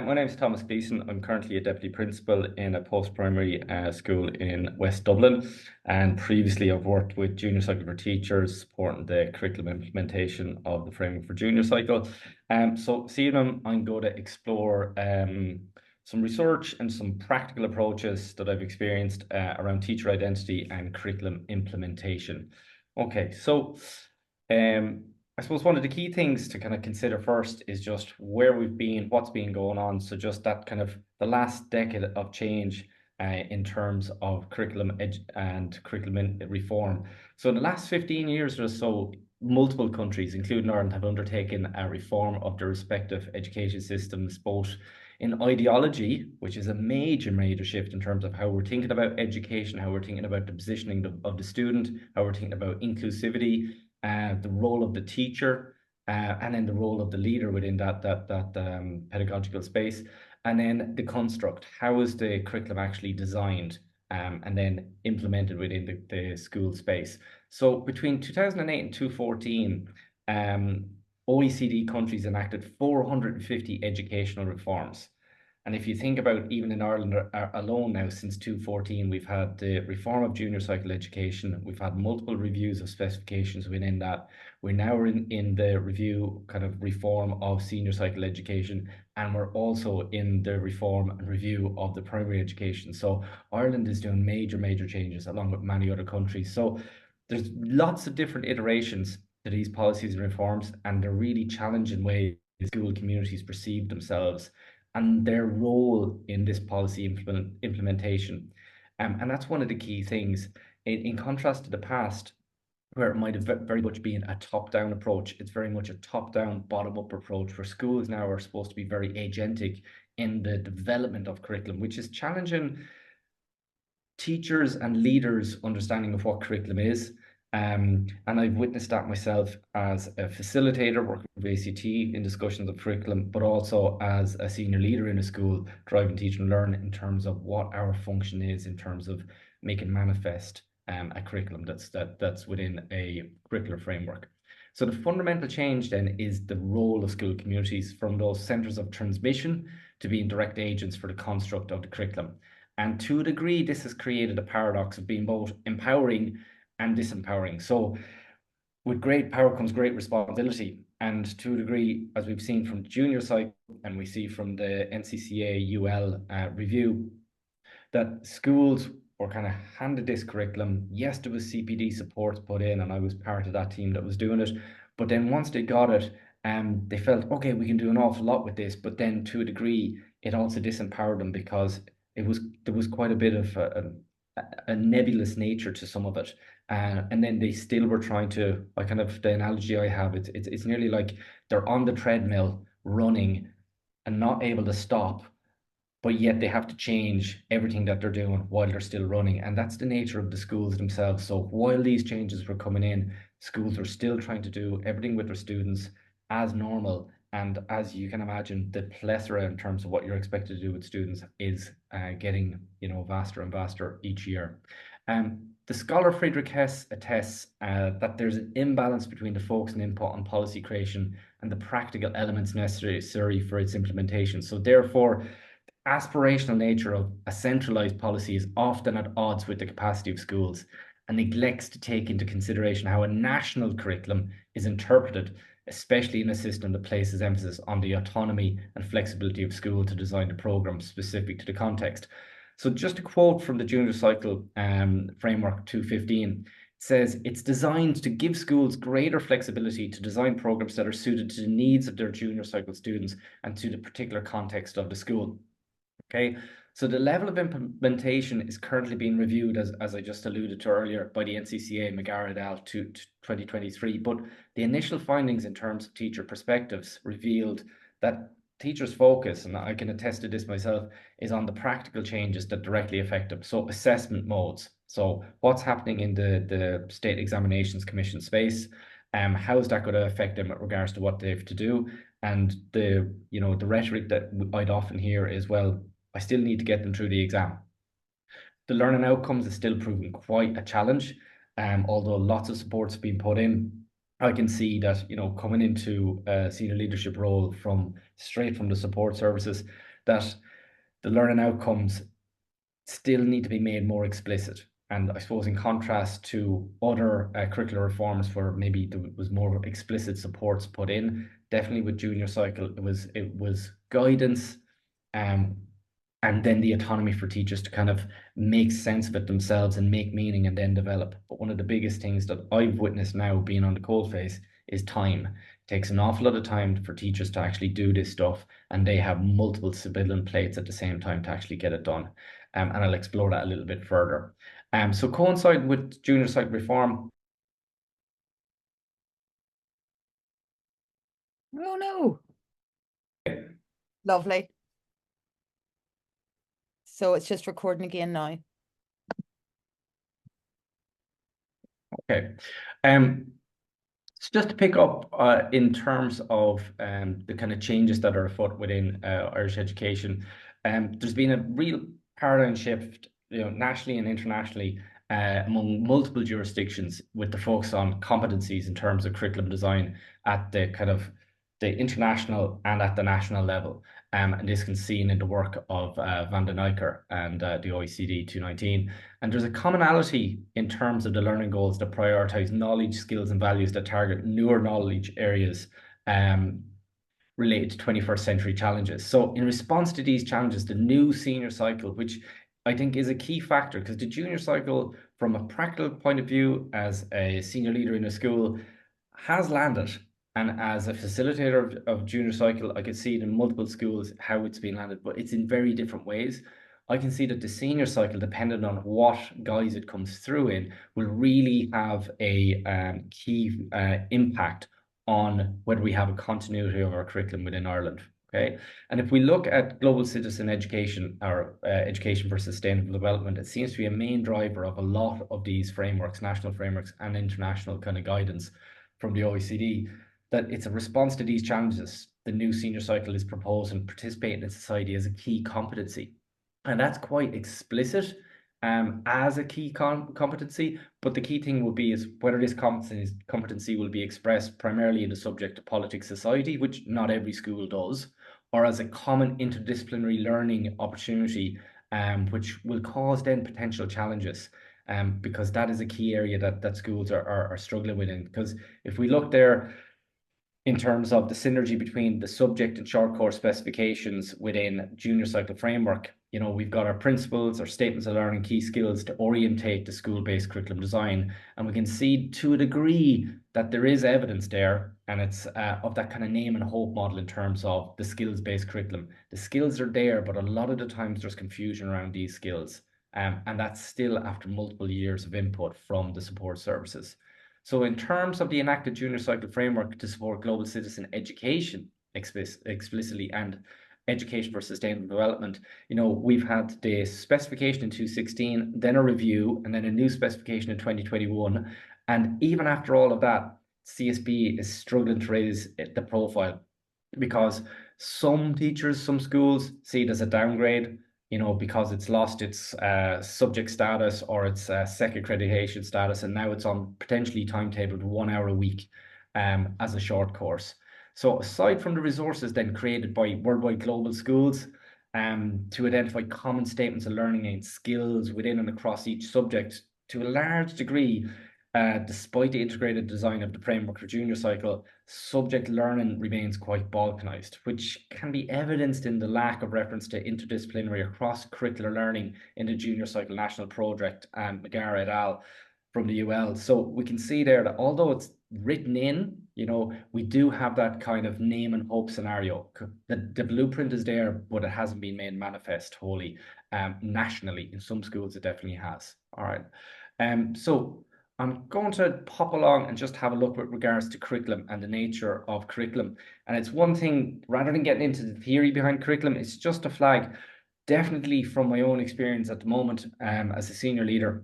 My name is Thomas Gleeson. I'm currently a deputy principal in a post-primary school in West Dublin. And previously, I've worked with Junior Cycle for teachers, supporting the curriculum implementation of the framework for Junior Cycle. So this evening, I'm going to explore some research and some practical approaches that I've experienced around teacher identity and curriculum implementation. Okay, so um, I suppose one of the key things to kind of consider first is just where we've been, what's been going on. So just that kind of the last decade of change in terms of curriculum and curriculum reform. So in the last 15 years or so, multiple countries, including Ireland, have undertaken a reform of their respective education systems, both in ideology, which is a major, major shift in terms of how we're thinking about education, how we're thinking about the positioning of the student, how we're thinking about inclusivity, the role of the teacher, and then the role of the leader within that pedagogical space, and then the construct. How is the curriculum actually designed, and then implemented within the school space? So between 2008 and 2014, OECD countries enacted 450 educational reforms. And if you think about even in Ireland alone now, since 2014, we've had the reform of junior cycle education. We've had multiple reviews of specifications within that. We're now in the review kind of reform of senior cycle education, and we're also in the reform and review of the primary education. So Ireland is doing major, major changes along with many other countries. So there's lots of different iterations to these policies and reforms, and they're really challenging ways school communities perceive themselves and their role in this policy implementation. And that's one of the key things. In contrast to the past, where it might have very much been a top-down approach, it's very much a top-down, bottom-up approach, where schools now are supposed to be very agentic in the development of curriculum, which is challenging teachers and leaders' understanding of what curriculum is. And I've witnessed that myself as a facilitator working with ACT in discussions of curriculum, but also as a senior leader in a school, driving teach and learn in terms of what our function is in terms of making manifest a curriculum that's within a curricular framework. So the fundamental change then is the role of school communities from those centres of transmission to being direct agents for the construct of the curriculum. And to a degree, this has created a paradox of being both empowering and disempowering. So with great power comes great responsibility. And to a degree, as we've seen from the junior cycle and we see from the NCCA UL review, that schools were kind of handed this curriculum. Yes, there was CPD support put in, and I was part of that team that was doing it. But then once they got it, they felt, okay, we can do an awful lot with this. But then to a degree, it also disempowered them because there was quite a bit of a nebulous nature to some of it. And then they still were trying to, I kind of, the analogy I have, it's nearly like they're on the treadmill running and not able to stop, but yet they have to change everything that they're doing while they're still running. And that's the nature of the schools themselves. So while these changes were coming in, schools were still trying to do everything with their students as normal. And as you can imagine, the plethora in terms of what you're expected to do with students is getting, vaster and vaster each year. The scholar Friedrich Hess attests that there's an imbalance between the focus and input on policy creation and the practical elements necessary for its implementation. So therefore, aspirational nature of a centralized policy is often at odds with the capacity of schools and neglects to take into consideration how a national curriculum is interpreted, especially in a system that places emphasis on the autonomy and flexibility of school to design the program specific to the context. So just a quote from the Junior Cycle Framework 215, it says it's designed to give schools greater flexibility to design programs that are suited to the needs of their junior cycle students and to the particular context of the school. Okay, so the level of implementation is currently being reviewed, as I just alluded to earlier, by the NCCA McGarrett et al. To 2023. But the initial findings in terms of teacher perspectives revealed that teachers' focus, and I can attest to this myself, is on the practical changes that directly affect them. So assessment modes. So what's happening in the State Examinations Commission space? How's that going to affect them with regards to what they have to do? And the rhetoric that I'd often hear is, well, I still need to get them through the exam. The learning outcomes is still proving quite a challenge. Although lots of support's been put in, I can see that, coming into a senior leadership role straight from the support services, that the learning outcomes still need to be made more explicit. And I suppose in contrast to other curricular reforms where maybe there was more explicit supports put in, definitely with junior cycle, it was guidance, um, and then the autonomy for teachers to kind of make sense of it themselves and make meaning and then develop. But one of the biggest things that I've witnessed now being on the coalface is time. It takes an awful lot of time for teachers to actually do this stuff, and they have multiple civilian plates at the same time to actually get it done. And I'll explore that a little bit further. So coinciding with junior cycle reform. Oh no. Lovely. So it's just recording again now. Okay. So just to pick up in terms of the kind of changes that are afoot within Irish education, there's been a real paradigm shift, nationally and internationally, among multiple jurisdictions with the focus on competencies in terms of curriculum design at the kind of the international and at the national level. And this can be seen in the work of Van den Eycker and the OECD 219. And there's a commonality in terms of the learning goals that prioritize knowledge, skills, and values that target newer knowledge areas related to 21st century challenges. So, in response to these challenges, the new senior cycle, which I think is a key factor, because the junior cycle, from a practical point of view, as a senior leader in a school, has landed. And as a facilitator of junior cycle, I could see it in multiple schools how it's been landed, but it's in very different ways. I can see that the senior cycle, depending on what guise it comes through in, will really have a key impact on whether we have a continuity of our curriculum within Ireland. Okay. And if we look at global citizen education or education for sustainable development, it seems to be a main driver of a lot of these frameworks, national frameworks and international kind of guidance from the OECD, that it's a response to these challenges. The new senior cycle is proposing participating in society as a key competency. And that's quite explicit as a key competency. But the key thing will be is whether this competency will be expressed primarily in the subject of politics society, which not every school does, or as a common interdisciplinary learning opportunity, which will cause then potential challenges. Because that is a key area that schools are struggling with. Because if we look there, in terms of the synergy between the subject and short course specifications within junior cycle framework, we've got our principles, our statements of learning, key skills to orientate the school-based curriculum design. And we can see to a degree that there is evidence there, and it's of that kind of name and hope model in terms of the skills-based curriculum. The skills are there, but a lot of the times there's confusion around these skills. And that's still after multiple years of input from the support services. So in terms of the enacted junior cycle framework to support global citizen education explicitly and education for sustainable development, we've had the specification in 2016, then a review, and then a new specification in 2021. And even after all of that, CSB is struggling to raise the profile because some teachers, some schools see it as a downgrade, because it's lost its subject status or its SEC accreditation status, and now it's on potentially timetabled 1 hour a week as a short course. So aside from the resources then created by worldwide global schools to identify common statements of learning and skills within and across each subject, to a large degree, despite the integrated design of the framework for junior cycle, subject learning remains quite balkanized, which can be evidenced in the lack of reference to interdisciplinary or cross-curricular learning in the junior cycle national project, McGarrett et al. From the UL. So we can see there that although it's written in, we do have that kind of name and hope scenario. The blueprint is there, but it hasn't been made manifest wholly nationally. In some schools, it definitely has. All right. So I'm going to pop along and just have a look with regards to curriculum and the nature of curriculum. And it's one thing, rather than getting into the theory behind curriculum, it's just a flag, definitely from my own experience at the moment as a senior leader.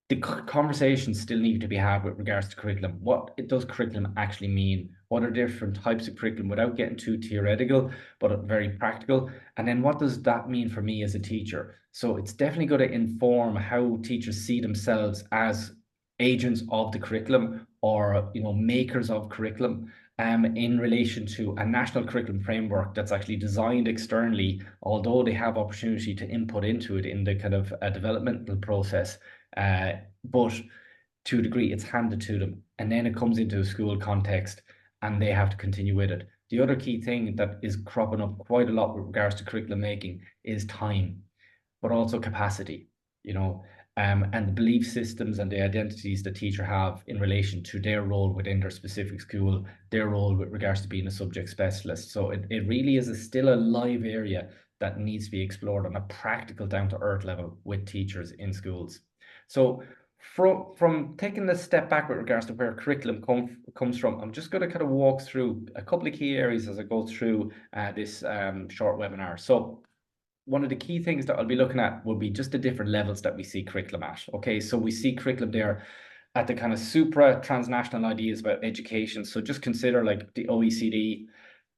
The conversations still need to be had with regards to curriculum. What does curriculum actually mean? What are different types of curriculum without getting too theoretical, but very practical? And then what does that mean for me as a teacher? So it's definitely going to inform how teachers see themselves as agents of the curriculum or makers of curriculum. in relation to a national curriculum framework that's actually designed externally, although they have opportunity to input into it in the kind of a developmental process. But to a degree, it's handed to them. And then it comes into a school context and they have to continue with it. The other key thing that is cropping up quite a lot with regards to curriculum making is time, but also capacity, you know, and the belief systems and the identities the teacher have in relation to their role within their specific school, their role with regards to being a subject specialist. So it really is still a live area that needs to be explored on a practical down to earth level with teachers in schools. So from taking the step back with regards to where curriculum comes from, I'm just going to kind of walk through a couple of key areas as I go through this short webinar. So one of the key things that I'll be looking at will be just the different levels that we see curriculum at. Okay, so we see curriculum there at the kind of supra transnational ideas about education. So just consider like the OECD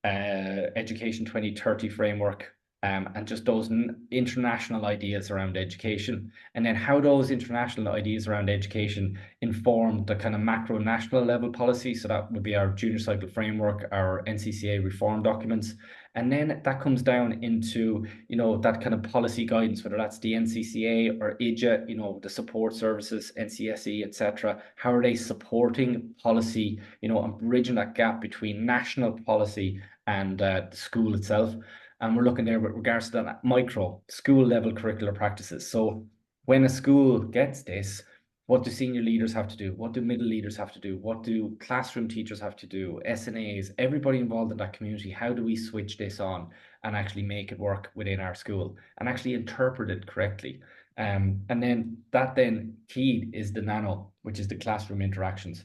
Education 2030 framework, and just those international ideas around education, and then how those international ideas around education inform the kind of macro national level policy. So that would be our junior cycle framework, our NCCA reform documents, and then that comes down into, you know, that kind of policy guidance, whether that's the NCCA or IJA, you know, the support services, NCSE, etc. How are they supporting policy, you know, and bridging that gap between national policy and the school itself? And we're looking there with regards to that micro school level curricular practices. So when a school gets this, what do senior leaders have to do? What do middle leaders have to do? What do classroom teachers have to do? SNAs, everybody involved in that community. How do we switch this on and actually make it work within our school and actually interpret it correctly? And then that then key is the nano, which is the classroom interactions,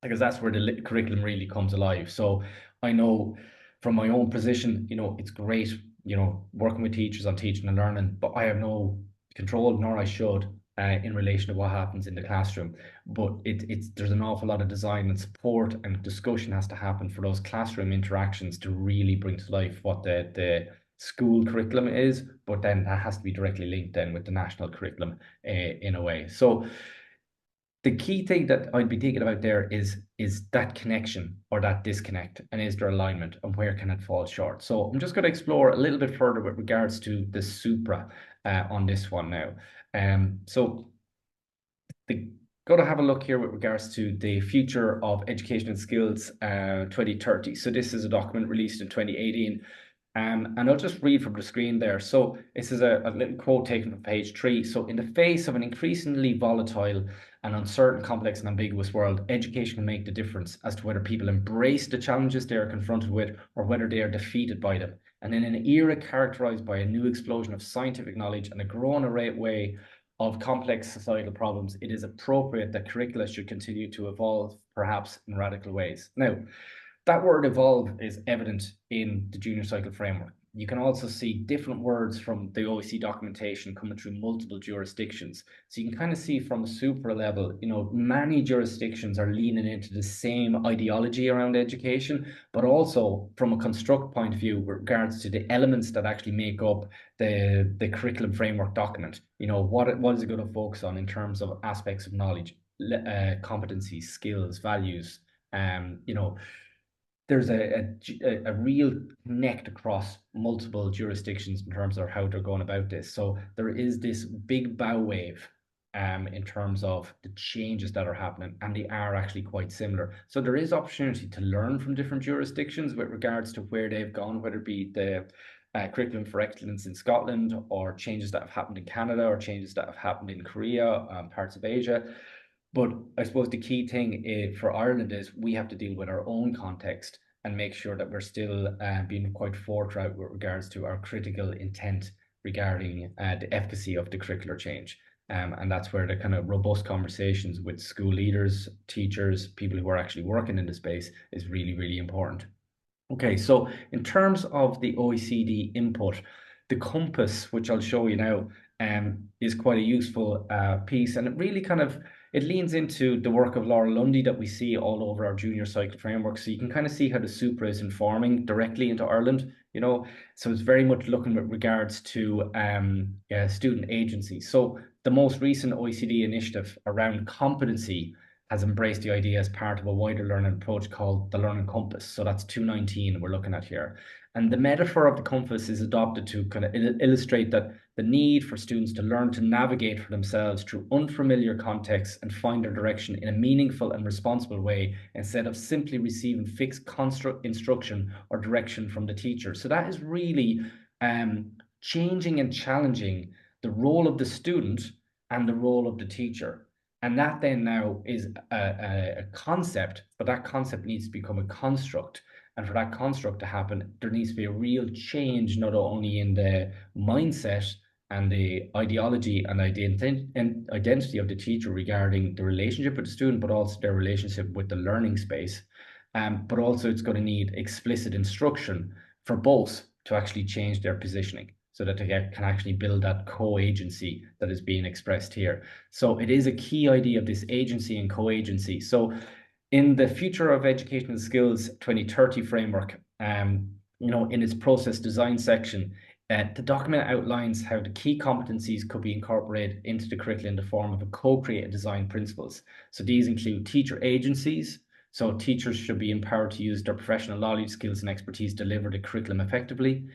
because that's where the curriculum really comes alive. So I know from my own position, you know, it's great, you know, working with teachers on teaching and learning, but I have no control, nor I should, in relation to what happens in the classroom. But it's there's an awful lot of design and support and discussion has to happen for those classroom interactions to really bring to life what the school curriculum is, but then that has to be directly linked then with the national curriculum in a way. So the key thing that I'd be thinking about there is that connection or that disconnect, and is there alignment, and where can it fall short? So I'm just going to explore a little bit further with regards to the supra on this one now. So the going to have a look here with regards to the future of education and skills 2030. So this is a document released in 2018. And I'll just read from the screen there. So this is a little quote taken from page 3. So in the face of an increasingly volatile and uncertain, complex and ambiguous world, education can make the difference as to whether people embrace the challenges they are confronted with or whether they are defeated by them. And in an era characterized by a new explosion of scientific knowledge and a growing array of complex societal problems, it is appropriate that curricula should continue to evolve, perhaps in radical ways. Now, that word evolve is evident in the junior cycle framework. You can also see different words from the OEC documentation coming through multiple jurisdictions. So you can kind of see from a supra level, you know, many jurisdictions are leaning into the same ideology around education, but also from a construct point of view with regards to the elements that actually make up the curriculum framework document. You know, what is it going to focus on in terms of aspects of knowledge, competencies, skills, values, you know, there's a real connect across multiple jurisdictions in terms of how they're going about this. So there is this big bow wave in terms of the changes that are happening, and they are actually quite similar. So there is opportunity to learn from different jurisdictions with regards to where they've gone, whether it be the curriculum for excellence in Scotland, or changes that have happened in Canada, or changes that have happened in Korea, parts of Asia. But I suppose the key thing for Ireland is we have to deal with our own context and make sure that we're still being quite forthright with regards to our critical intent regarding the efficacy of the curricular change. And that's where the kind of robust conversations with school leaders, teachers, people who are actually working in the space is really, really important. Okay, so in terms of the OECD input, the compass, which I'll show you now, is quite a useful piece, and it really kind of it leans into the work of Laura Lundy that we see all over our junior cycle framework. So you can kind of see how the Supra is informing directly into Ireland, you know. So it's very much looking with regards to student agency. So the most recent OECD initiative around competency has embraced the idea as part of a wider learning approach called the Learning Compass. So that's 219 we're looking at here. And the metaphor of the compass is adopted to kind of illustrate that the need for students to learn to navigate for themselves through unfamiliar contexts and find their direction in a meaningful and responsible way instead of simply receiving fixed instruction or direction from the teacher. So that is really changing and challenging the role of the student and the role of the teacher. And that then now is a concept, but that concept needs to become a construct. And for that construct to happen, there needs to be a real change, not only in the mindset and the ideology and identity of the teacher regarding the relationship with the student, but also their relationship with the learning space. But also it's going to need explicit instruction for both to actually change their positioning so that they can actually build that co-agency that is being expressed here. So it is a key idea of this agency and co-agency. So in the Future of Educational Skills 2030 framework, in its process design section, the document outlines how the key competencies could be incorporated into the curriculum in the form of a co-created design principles. So these include teacher agencies. So teachers should be empowered to use their professional knowledge, skills, and expertise to deliver the curriculum effectively.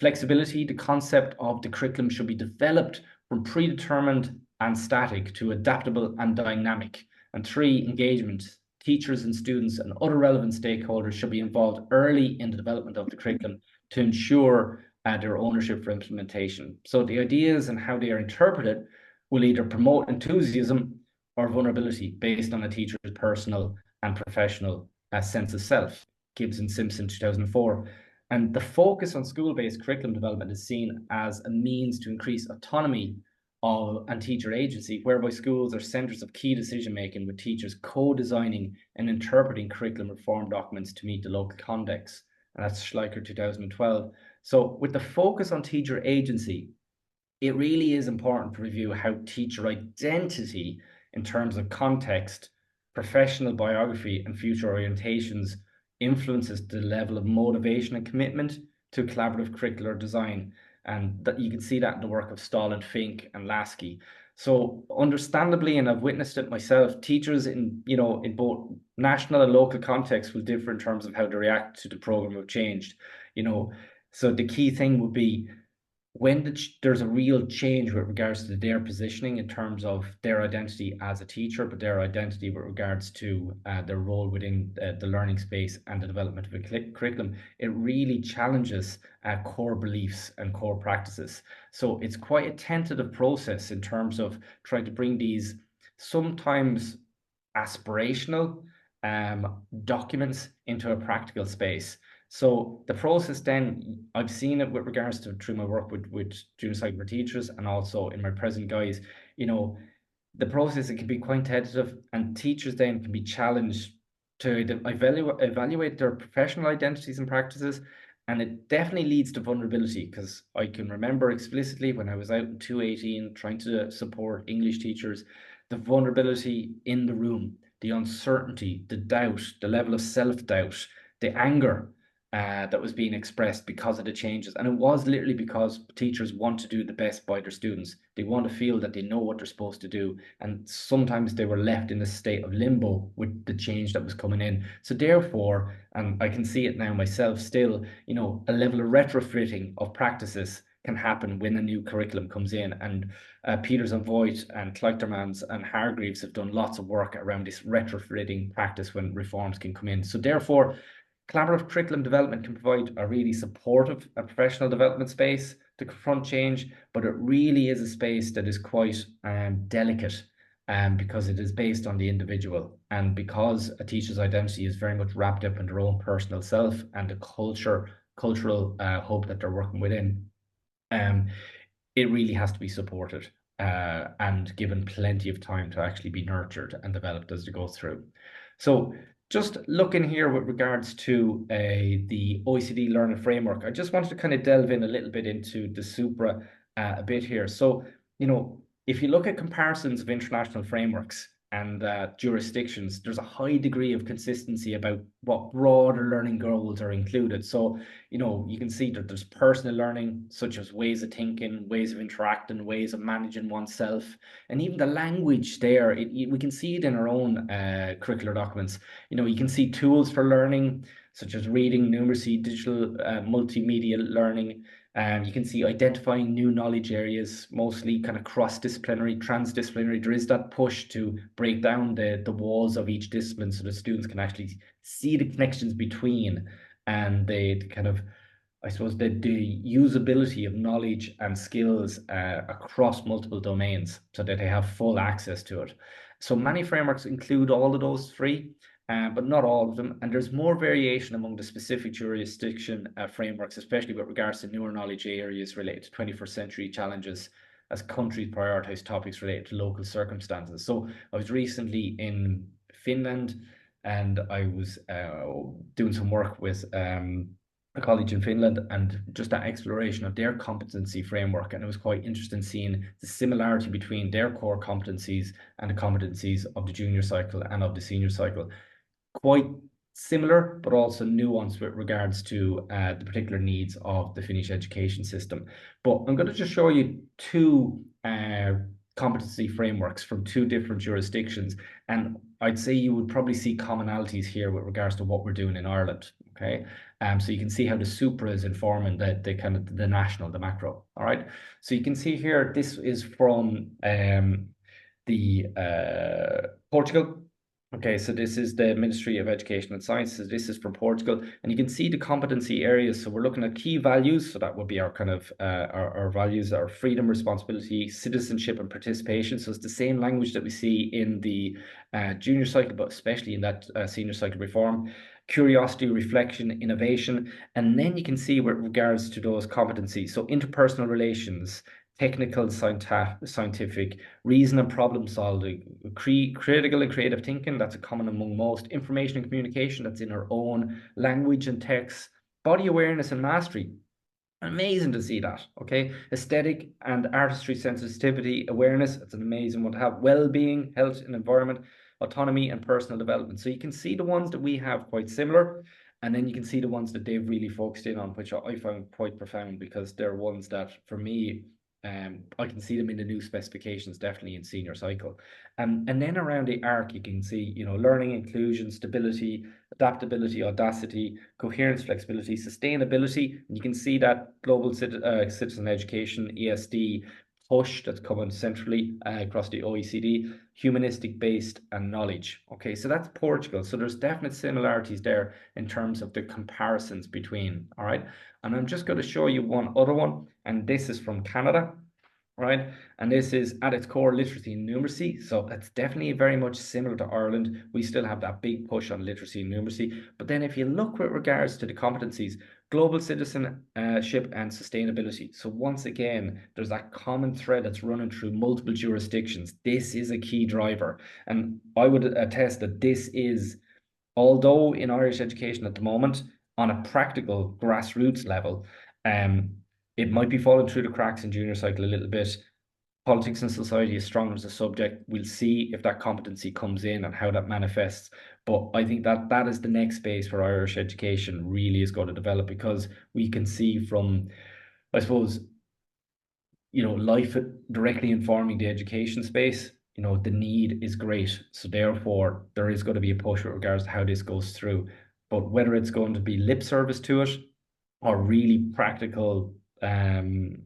Flexibility, the concept of the curriculum should be developed from predetermined and static to adaptable and dynamic. And three, engagement. Teachers and students and other relevant stakeholders should be involved early in the development of the curriculum to ensure their ownership for implementation. So the ideas and how they are interpreted will either promote enthusiasm or vulnerability based on a teacher's personal and professional sense of self. Gibbs and Simpson, 2004. And the focus on school-based curriculum development is seen as a means to increase autonomy and teacher agency, whereby schools are centres of key decision-making, with teachers co-designing and interpreting curriculum reform documents to meet the local context. And that's Schleicher 2012. So with the focus on teacher agency, it really is important to review how teacher identity in terms of context, professional biography, and future orientations influences the level of motivation and commitment to collaborative curricular design. And that you can see that in the work of Stahl and Fink and Lasky. So understandably, and I've witnessed it myself, teachers in both national and local contexts will differ in terms of how they react to the program of change. So the key thing would be when there's a real change with regards to their positioning in terms of their identity as a teacher, but their identity with regards to their role within the learning space and the development of a curriculum, it really challenges core beliefs and core practices. So it's quite a tentative process in terms of trying to bring these sometimes aspirational documents into a practical space. So the process then, I've seen it with regards to through my work with junior psych for teachers and also in my present guys, the process, it can be quite tentative, and teachers then can be challenged to evaluate their professional identities and practices. And it definitely leads to vulnerability, because I can remember explicitly when I was out in 2018 trying to support English teachers, the vulnerability in the room, the uncertainty, the doubt, the level of self-doubt, the anger that was being expressed because of the changes. And it was literally because teachers want to do the best by their students. They want to feel that they know what they're supposed to do. And sometimes they were left in a state of limbo with the change that was coming in. So therefore, and I can see it now myself still, a level of retrofitting of practices can happen when a new curriculum comes in. And Peters and Voigt and Kleichtermans and Hargreaves have done lots of work around this retrofitting practice when reforms can come in. So therefore, collaborative curriculum development can provide a really supportive and professional development space to confront change, but it really is a space that is quite delicate because it is based on the individual, and because a teacher's identity is very much wrapped up in their own personal self and the cultural hub that they're working within. It really has to be supported and given plenty of time to actually be nurtured and developed as they go through. So just looking here with regards to the OECD Learning Framework, I just wanted to kind of delve in a little bit into the Supra a bit here. So, if you look at comparisons of international frameworks and jurisdictions, there's a high degree of consistency about what broader learning goals are included. So, You can see that there's personal learning, such as ways of thinking, ways of interacting, ways of managing oneself, and even the language there. We can see it in our own curricular documents. You can see tools for learning, such as reading, numeracy, digital multimedia learning. You can see identifying new knowledge areas, mostly kind of cross-disciplinary, transdisciplinary. There is that push to break down the walls of each discipline so that students can actually see the connections between, and they kind of, I suppose, the usability of knowledge and skills across multiple domains so that they have full access to it. So many frameworks include all of those three, but not all of them. And there's more variation among the specific jurisdiction frameworks, especially with regards to newer knowledge areas related to 21st century challenges as countries prioritize topics related to local circumstances. So I was recently in Finland, and I was doing some work with a college in Finland, and just that exploration of their competency framework. And it was quite interesting seeing the similarity between their core competencies and the competencies of the junior cycle and of the senior cycle. Quite similar, but also nuanced with regards to the particular needs of the Finnish education system. But I'm going to just show you two competency frameworks from two different jurisdictions. And I'd say you would probably see commonalities here with regards to what we're doing in Ireland. Okay. So you can see how the supra is informing the kind of the national, the macro. All right. So you can see here, this is from the Portugal. Okay, so this is the Ministry of Education and Sciences. This is from Portugal, and you can see the competency areas. So we're looking at key values. So that would be our kind of our values, our freedom, responsibility, citizenship, and participation. So it's the same language that we see in the junior cycle, but especially in that senior cycle reform. Curiosity, reflection, innovation, and then you can see with regards to those competencies. So interpersonal relations, technical, scientific, reason and problem solving, critical and creative thinking, that's a common among most, information and communication, that's in our own language and text, body awareness and mastery. Amazing to see that. Okay, aesthetic and artistry, sensitivity, awareness, it's an amazing one to have. Well-being, health and environment, autonomy and personal development. So you can see the ones that we have quite similar, and then you can see the ones that they've really focused in on, which I found quite profound, because they're ones that for me, I can see them in the new specifications, definitely in senior cycle. And then around the arc, you can see, learning, inclusion, stability, adaptability, audacity, coherence, flexibility, sustainability. And you can see that global citizen education, ESD, push that's coming centrally across the OECD, humanistic based and knowledge. Okay, so that's Portugal. So there's definite similarities there in terms of the comparisons between. All right, and I'm just going to show you one other one, and this is from Canada. Right, and this is at its core literacy and numeracy. So it's definitely very much similar to Ireland. We still have that big push on literacy and numeracy. But then if you look with regards to the competencies, global citizenship and sustainability. So once again, there's that common thread that's running through multiple jurisdictions. This is a key driver. And I would attest that this is, although in Irish education at the moment, on a practical grassroots level, it might be falling through the cracks in junior cycle a little bit. Politics and society is strong as a subject. We'll see if that competency comes in and how that manifests. But I think that that is the next space where Irish education really is going to develop, because we can see from, I suppose, life directly informing the education space. The need is great. So therefore, there is going to be a push with regards to how this goes through. But whether it's going to be lip service to it or really practical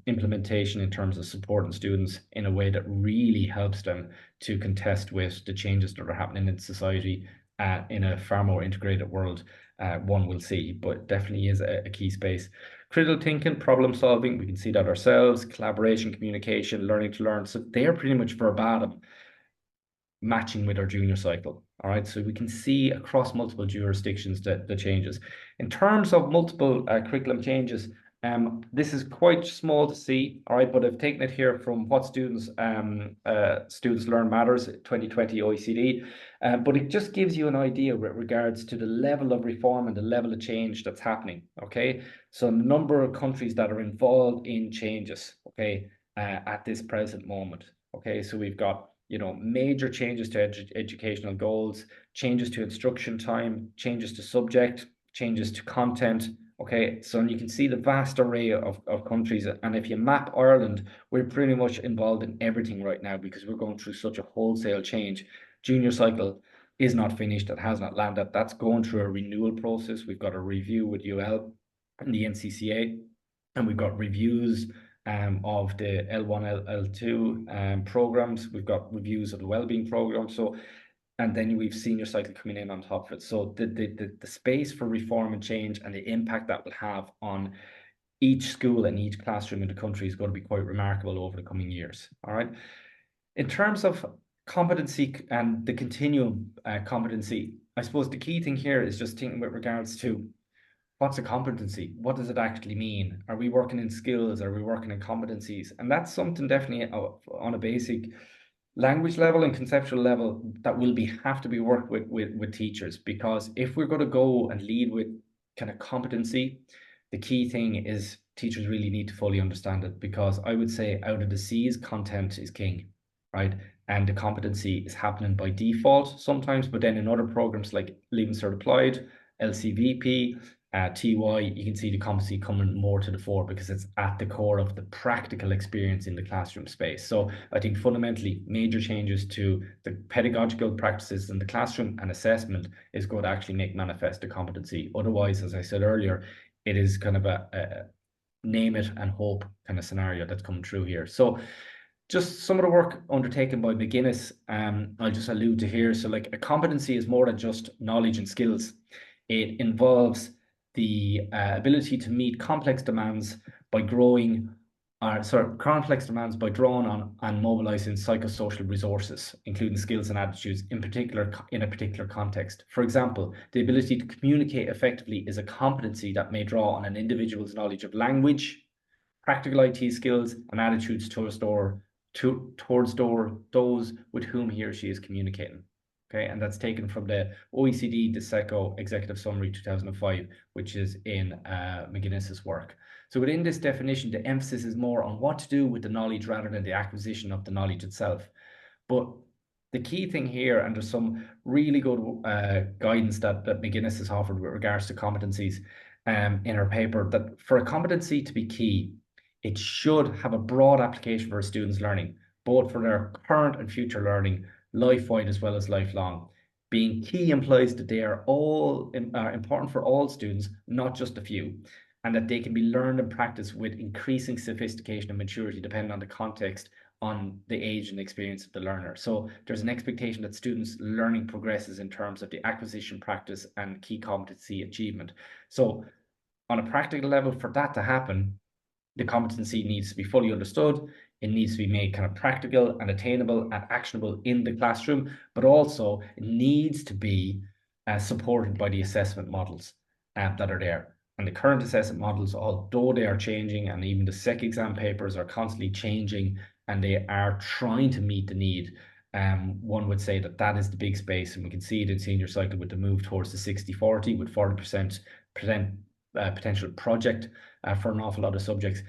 implementation in terms of supporting students in a way that really helps them to contest with the changes that are happening in society in a far more integrated world, one will see, but definitely is a key space. Critical thinking, problem solving, we can see that ourselves, collaboration, communication, learning to learn. So they're pretty much verbatim matching with our junior cycle. All right, so we can see across multiple jurisdictions the changes. In terms of multiple curriculum changes, this is quite small to see, all right, but I've taken it here from what students learn matters 2020 OECD, but it just gives you an idea with regards to the level of reform and the level of change that's happening. Okay, so a number of countries that are involved in changes, okay, at this present moment. Okay, so we've got major changes to educational goals, changes to instruction time, changes to subject, changes to content, Okay, so you can see the vast array of countries. And if you map Ireland, we're pretty much involved in everything right now because we're going through such a wholesale change. Junior cycle is not finished, it has not landed. That's going through a renewal process. We've got a review with UL and the NCCA, and we've got reviews of the L1, L2 programs. We've got reviews of the wellbeing program. So and then we've senior cycle coming in on top of it. So the space for reform and change and the impact that will have on each school and each classroom in the country is going to be quite remarkable over the coming years. All right. In terms of competency and the continuum competency, I suppose the key thing here is just thinking with regards to what's a competency? What does it actually mean? Are we working in skills? Are we working in competencies? And that's something definitely on a basic language level and conceptual level that will be have to be worked with teachers, because if we're going to go and lead with kind of competency, the key thing is teachers really need to fully understand it, because I would say out of the C's, content is king, right? And the competency is happening by default sometimes, but then in other programs like Leaving Cert Applied, LCVP, TY, you can see the competency coming more to the fore because it's at the core of the practical experience in the classroom space. So I think fundamentally major changes to the pedagogical practices in the classroom and assessment is going to actually make manifest the competency. Otherwise, as I said earlier, it is kind of a name it and hope kind of scenario that's coming through here. So just some of the work undertaken by McGuinness, I'll just allude to here. So like a competency is more than just knowledge and skills. It involves the ability to meet complex demands by growing, or sorry, complex demands by drawing on and mobilizing psychosocial resources, including skills and attitudes, in particular in a particular context. For example, the ability to communicate effectively is a competency that may draw on an individual's knowledge of language, practical IT skills, and attitudes towards those with whom he or she is communicating. Okay, and that's taken from the OECD DESECO Executive Summary 2005, which is in McGuinness's work. So within this definition, the emphasis is more on what to do with the knowledge rather than the acquisition of the knowledge itself. But the key thing here, and there's some really good guidance that McGuinness has offered with regards to competencies in her paper, that for a competency to be key, it should have a broad application for a student's learning, both for their current and future learning, life-wide as well as lifelong. Being key implies that they are all important for all students, not just a few, and that they can be learned and practiced with increasing sophistication and maturity depending on the context, on the age and experience of the learner. So there's an expectation that students' learning progresses in terms of the acquisition, practice, and key competency achievement. So on a practical level, for that to happen, the competency needs to be fully understood. It needs to be made kind of practical and attainable and actionable in the classroom, but also it needs to be supported by the assessment models that are there. And the current assessment models, although they are changing, and even the SEC exam papers are constantly changing, and they are trying to meet the need, one would say that that is the big space, and we can see it in senior cycle with the move towards the 60-40, with 40% potential project for an awful lot of subjects,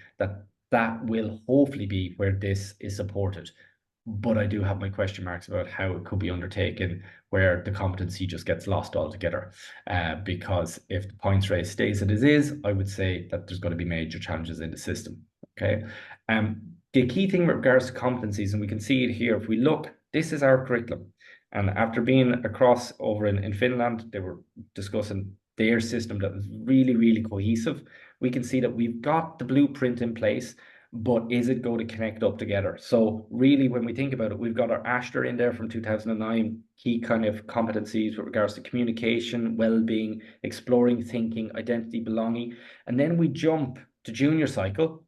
that will hopefully be where this is supported. But I do have my question marks about how it could be undertaken where the competency just gets lost altogether. Because if the points race stays as it is, I would say that there's going to be major challenges in the system. Okay. The key thing with regards to competencies, and we can see it here, if we look, this is our curriculum. And after being across over in Finland, they were discussing their system that was really, really cohesive. We can see that we've got the blueprint in place, but is it going to connect up together? So really, when we think about it, we've got our Ashler in there from 2009, key kind of competencies with regards to communication, well-being, exploring thinking, identity, belonging. And then we jump to junior cycle,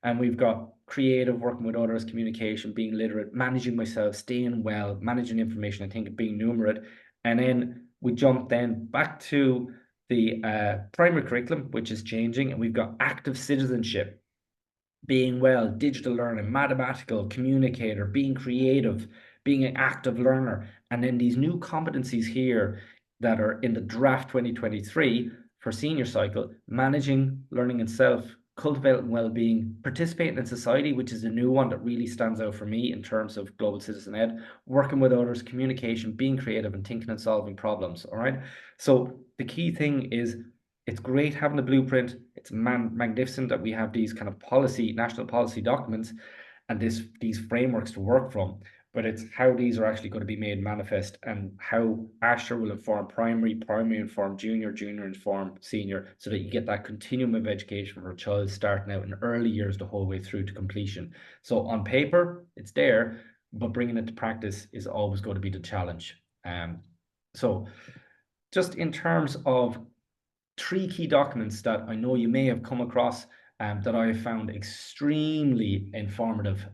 and we've got creative, working with others, communication, being literate, managing myself, staying well, managing information, I think being numerate. And then we jump then back to the primary curriculum, which is changing, and we've got active citizenship, being well, digital learning, mathematical, communicator, being creative, being an active learner. And then these new competencies here that are in the draft 2023 for senior cycle: managing learning and self, cultivating well-being, participating in society, which is a new one that really stands out for me in terms of global citizen ed, working with others, communication, being creative, and thinking and solving problems. All right. So the key thing is it's great having the blueprint. It's magnificent that we have these kind of national policy documents, and these frameworks to work from. But it's how these are actually going to be made manifest, and how Asher will inform primary, primary inform junior, junior inform senior, so that you get that continuum of education for a child starting out in early years the whole way through to completion. So on paper, it's there, but bringing it to practice is always going to be the challenge. So just in terms of three key documents that I know you may have come across, that I have found extremely informative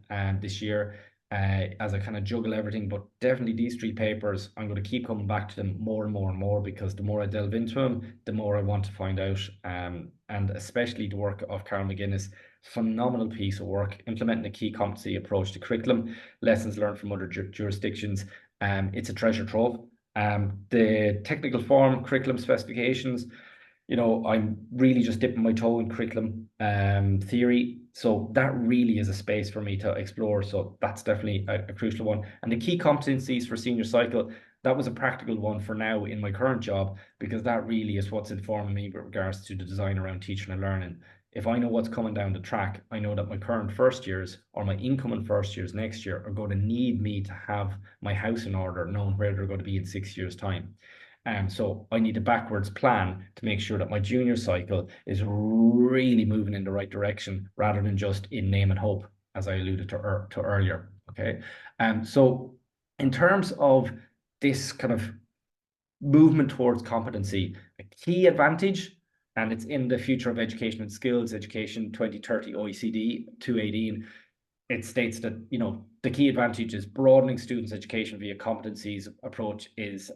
this year, as I kind of juggle everything. But definitely these three papers, I'm going to keep coming back to them more and more and more, because the more I delve into them, the more I want to find out. And especially the work of Carol McGuinness, phenomenal piece of work, implementing a key competency approach to curriculum, lessons learned from other jurisdictions. It's a treasure trove. The technical form, curriculum specifications, I'm really just dipping my toe in curriculum theory. So that really is a space for me to explore. So that's definitely a crucial one. And the key competencies for senior cycle, that was a practical one for now in my current job, because that really is what's informing me with regards to the design around teaching and learning. If I know what's coming down the track, I know that my current first years or my incoming first years next year are going to need me to have my house in order, knowing where they're going to be in 6 years' time. So I need a backwards plan to make sure that my junior cycle is really moving in the right direction, rather than just in name and hope, as I alluded to earlier. Okay. So in terms of this kind of movement towards competency, a key advantage, and it's in the Future of Education and Skills Education 2030 OECD 218, it states that the key advantage is broadening students' education via competencies approach is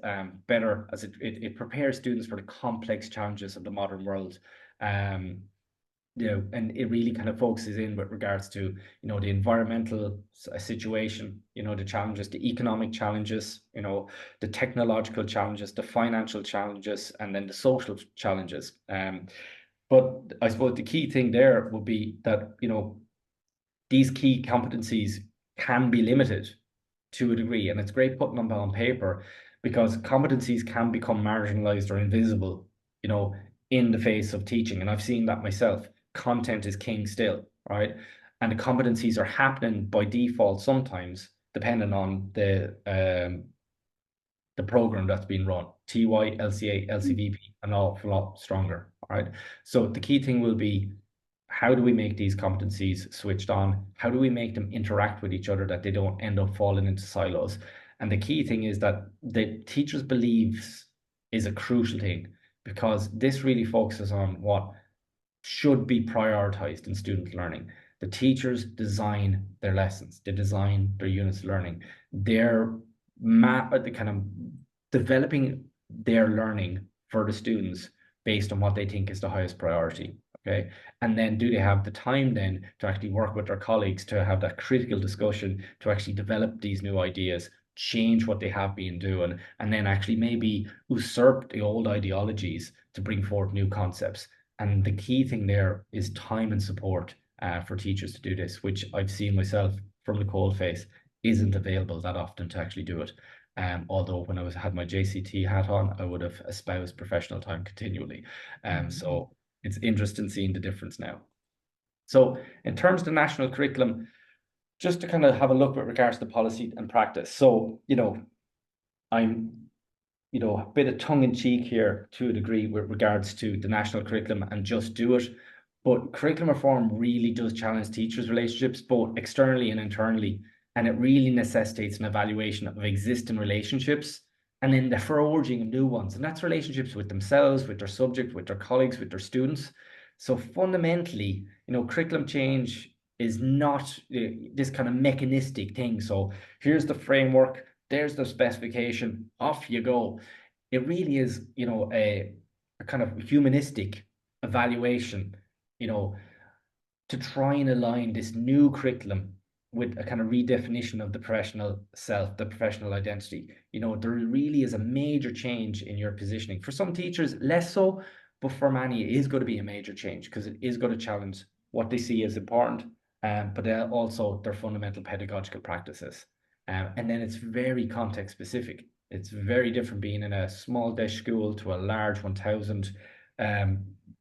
better, as it prepares students for the complex challenges of the modern world. And it really kind of focuses in with regards to the environmental situation, the challenges, the economic challenges, the technological challenges, the financial challenges, and then the social challenges. But I suppose the key thing there would be that these key competencies can be limited to a degree. And it's great putting them on paper, because competencies can become marginalized or invisible, in the face of teaching. And I've seen that myself. Content is king still, right? And the competencies are happening by default sometimes, depending on the program that's being run. TY, LCA, LCVP, an awful lot stronger. All right. So the key thing will be, how do we make these competencies switched on? How do we make them interact with each other, that they don't end up falling into silos? And the key thing is that the teacher's beliefs is a crucial thing, because this really focuses on what should be prioritized in student learning. The teachers design their lessons, they design their units of learning. They're the kind of developing their learning for the students based on what they think is the highest priority. Okay. And then do they have the time then to actually work with their colleagues to have that critical discussion, to actually develop these new ideas, change what they have been doing, and then actually maybe usurp the old ideologies to bring forth new concepts. And the key thing there is time and support for teachers to do this, which I've seen myself from the cold face isn't available that often to actually do it. Although when had my JCT hat on, I would have espoused professional time continually. So it's interesting seeing the difference now. So in terms of the national curriculum, just to kind of have a look with regards to policy and practice. So, I'm a bit of tongue in cheek here to a degree with regards to the national curriculum and just do it. But curriculum reform really does challenge teachers' relationships, both externally and internally. And it really necessitates an evaluation of existing relationships, and then the forging of new ones. And that's relationships with themselves, with their subject, with their colleagues, with their students. So fundamentally, curriculum change is not this kind of mechanistic thing. So here's the framework, there's the specification, off you go. It really is, a kind of humanistic evaluation, to try and align this new curriculum with a kind of redefinition of the professional self, the professional identity. There really is a major change in your positioning. For some teachers, less so, but for many, it is going to be a major change, because it is going to challenge what they see as important, but also their fundamental pedagogical practices. And then it's very context specific. It's very different being in a small desk school to a large 1,000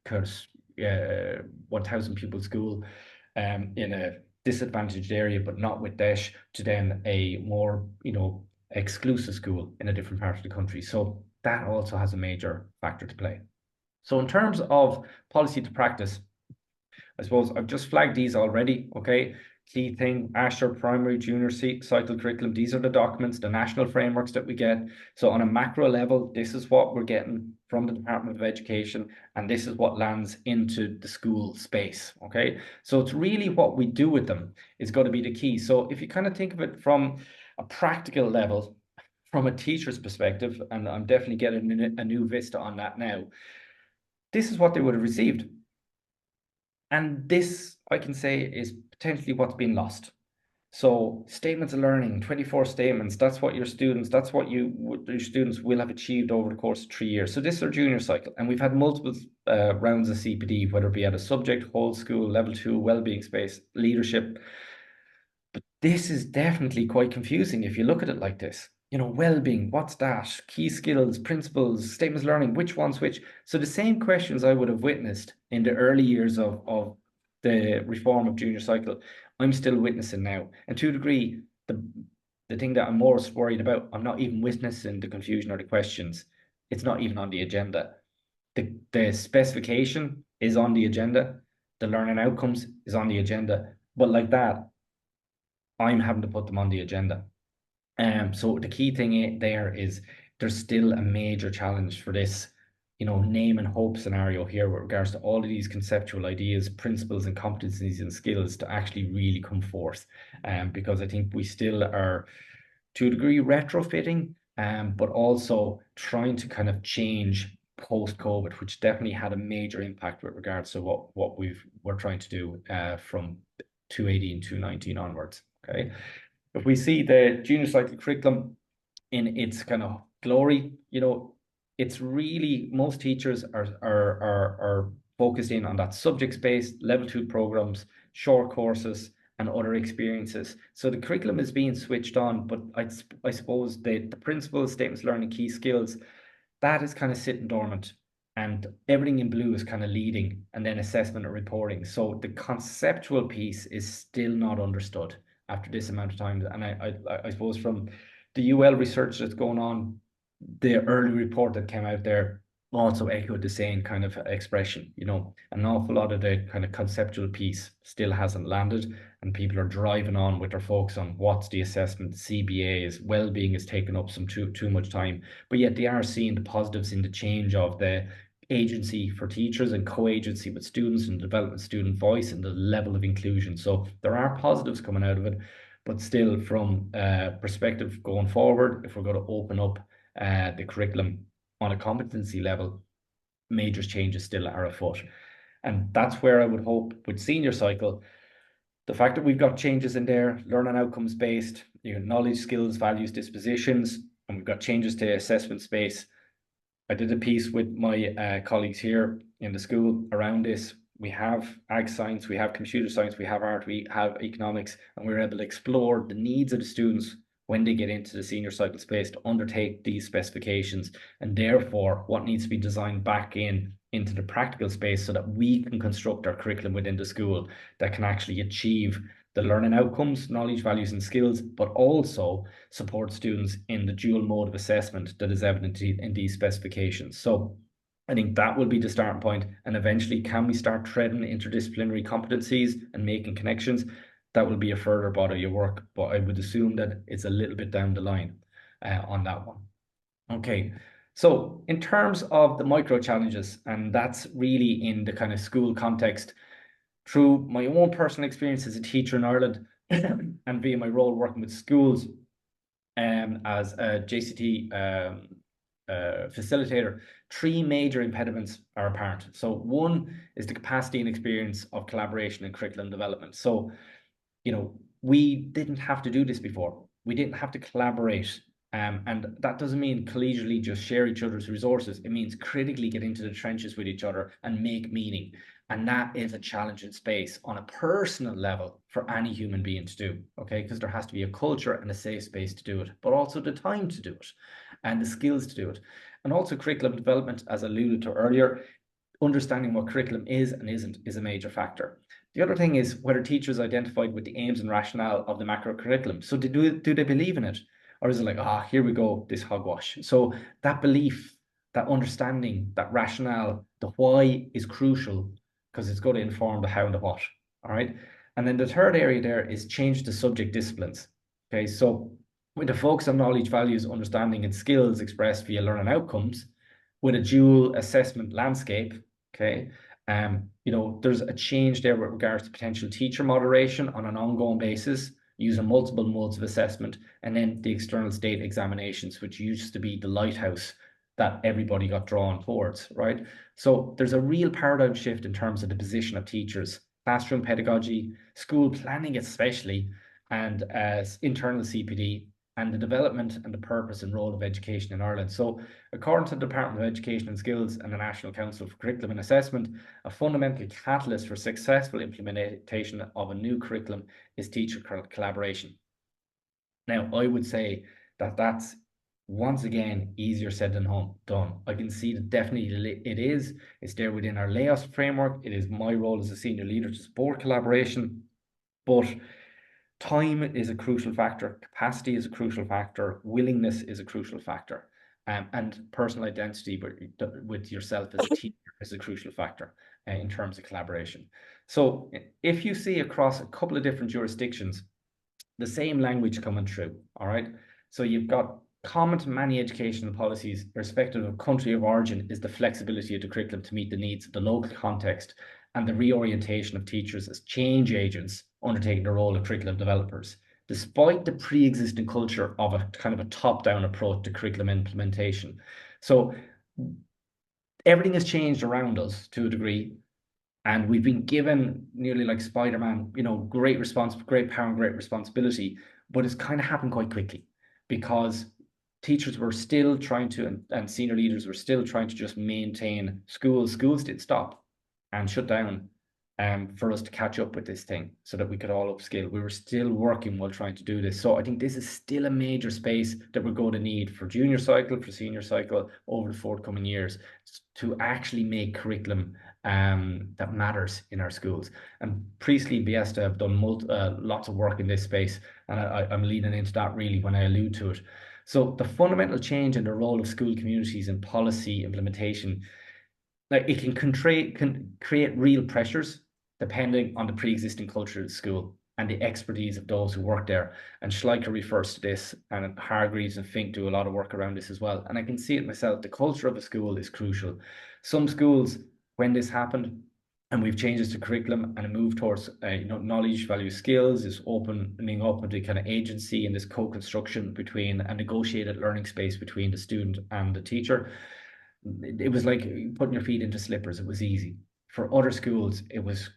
because 1,000 pupil school in a disadvantaged area, but not with Daesh, to then a more, exclusive school in a different part of the country. So that also has a major factor to play. So in terms of policy to practice, I suppose I've just flagged these already. Okay. Key thing, Asher primary junior cycle curriculum. These are the documents, the national frameworks that we get. So on a macro level, this is what we're getting from the Department of Education, and this is what lands into the school space. Okay. So it's really what we do with them is going to be the key. So if you kind of think of it from a practical level, from a teacher's perspective, and I'm definitely getting a new vista on that now, this is what they would have received. And this, I can say, is potentially what's been lost. So statements of learning, 24 statements, that's what your students will have achieved over the course of 3 years. So this is our junior cycle. And we've had multiple rounds of CPD, whether it be at a subject, whole school, level 2, well-being space, leadership. But this is definitely quite confusing if you look at it like this. Well-being, what's that? Key skills, principles, statements of learning, which one's which? So the same questions I would have witnessed in the early years of the reform of junior cycle, I'm still witnessing now. And to a degree, the thing that I'm most worried about, I'm not even witnessing the confusion or the questions. It's not even on the agenda. The specification is on the agenda. The learning outcomes is on the agenda. But like that, I'm having to put them on the agenda. So the key thing there is there's still a major challenge for this, name and hope scenario here with regards to all of these conceptual ideas, principles and competencies and skills to actually really come forth. Because I think we still are to a degree retrofitting, but also trying to kind of change post-COVID, which definitely had a major impact with regards to what we're trying to do from 2018, 2019 onwards. Okay. If we see the junior cycle curriculum in its kind of glory, it's really most teachers are focused in on that subject-based level 2 programs, short courses, and other experiences. So the curriculum is being switched on, but I suppose the principles, statements, learning, key skills, that is kind of sitting dormant, and everything in blue is kind of leading, and then assessment and reporting. So the conceptual piece is still not understood after this amount of time. And I suppose from the UL research that's going on, the early report that came out there also echoed the same kind of expression. An awful lot of the kind of conceptual piece still hasn't landed, and people are driving on with their focus on what's the assessment, CBAs, well-being is taking up some too much time. But yet they are seeing the positives in the change of the agency for teachers and co-agency with students and development student voice and the level of inclusion. So there are positives coming out of it, but still from perspective going forward, if we're going to open up the curriculum on a competency level, major changes still are afoot. And that's where I would hope with senior cycle, the fact that we've got changes in there, learning outcomes based, knowledge, skills, values, dispositions, and we've got changes to assessment space. I did a piece with my colleagues here in the school around this. We have ag science, we have computer science, we have art, we have economics, and we're able to explore the needs of the students when they get into the senior cycle space to undertake these specifications, and therefore what needs to be designed back into the practical space so that we can construct our curriculum within the school that can actually achieve the learning outcomes, knowledge, values, and skills, but also support students in the dual mode of assessment that is evident in these specifications. So I think that will be the starting point, and eventually can we start treading interdisciplinary competencies and making connections? That will be a further body of work, but I would assume that it's a little bit down the line on that one. Okay, so in terms of the micro challenges, and that's really in the kind of school context, through my own personal experience as a teacher in Ireland and via my role working with schools as a JCT facilitator, three major impediments are apparent. So one is the capacity and experience of collaboration and curriculum development. So we didn't have to do this before. We didn't have to collaborate. And that doesn't mean collegially just share each other's resources. It means critically get into the trenches with each other and make meaning. And that is a challenge in space on a personal level for any human being to do, okay? Because there has to be a culture and a safe space to do it, but also the time to do it and the skills to do it. And also curriculum development, as alluded to earlier, understanding what curriculum is and isn't is a major factor. The other thing is whether teachers identified with the aims and rationale of the macro curriculum. So do they believe in it? Or is it like, here we go, this hogwash? So that belief, that understanding, that rationale, the why is crucial because it's going to inform the how and the what. All right. And then the third area there is change the subject disciplines. Okay. So with a focus on knowledge, values, understanding, and skills expressed via learning outcomes, with a dual assessment landscape, okay, there's a change there with regards to potential teacher moderation on an ongoing basis, using multiple modes of assessment, and then the external state examinations, which used to be the lighthouse that everybody got drawn towards, right? So there's a real paradigm shift in terms of the position of teachers, classroom pedagogy, school planning especially, and as internal CPD, and the development and the purpose and role of education in Ireland. So according to the Department of Education and Skills and the National Council for Curriculum and Assessment, a fundamental catalyst for successful implementation of a new curriculum is teacher collaboration. Now, I would say that that's once again easier said than done. I can see that definitely it is. It's there within our layoffs framework. It is my role as a senior leader to support collaboration, but time is a crucial factor, capacity is a crucial factor, willingness is a crucial factor, and personal identity with yourself as a teacher is a crucial factor in terms of collaboration. So if you see across a couple of different jurisdictions, the same language coming through, all right? So you've got common to many educational policies, irrespective of country of origin, is the flexibility of the curriculum to meet the needs of the local context and the reorientation of teachers as change agents undertaking the role of curriculum developers, despite the pre-existing culture of a kind of a top-down approach to curriculum implementation. So everything has changed around us to a degree, and we've been given nearly like Spider-Man, great power and great responsibility, but it's kind of happened quite quickly because teachers were still trying to, and senior leaders were still trying to just maintain schools. Schools did stop and shut down for us to catch up with this thing so that we could all upskill. We were still working while trying to do this. So I think this is still a major space that we're going to need for junior cycle, for senior cycle over the forthcoming years to actually make curriculum that matters in our schools. And Priestley and Biesta have done lots of work in this space, and I'm leaning into that really when I allude to it. So the fundamental change in the role of school communities in policy implementation, like it can create real pressures depending on the pre-existing culture of the school and the expertise of those who work there. And Schleicher refers to this, and Hargreaves and Fink do a lot of work around this as well. And I can see it myself. The culture of a school is crucial. Some schools, when this happened, and we've changed this to curriculum and a move towards knowledge, value, skills, is opening up into kind of agency and this co-construction between a negotiated learning space between the student and the teacher. It was like putting your feet into slippers. It was easy. For other schools, it was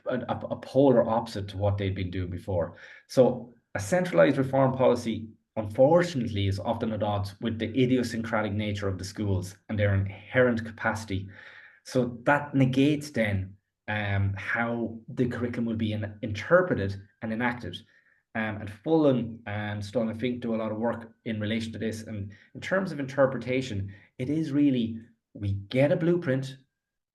a polar opposite to what they'd been doing before. So a centralized reform policy, unfortunately, is often at odds with the idiosyncratic nature of the schools and their inherent capacity. So that negates then how the curriculum will be interpreted and enacted. And Fulham and Stone and Fink do a lot of work in relation to this. And in terms of interpretation, it is really, we get a blueprint,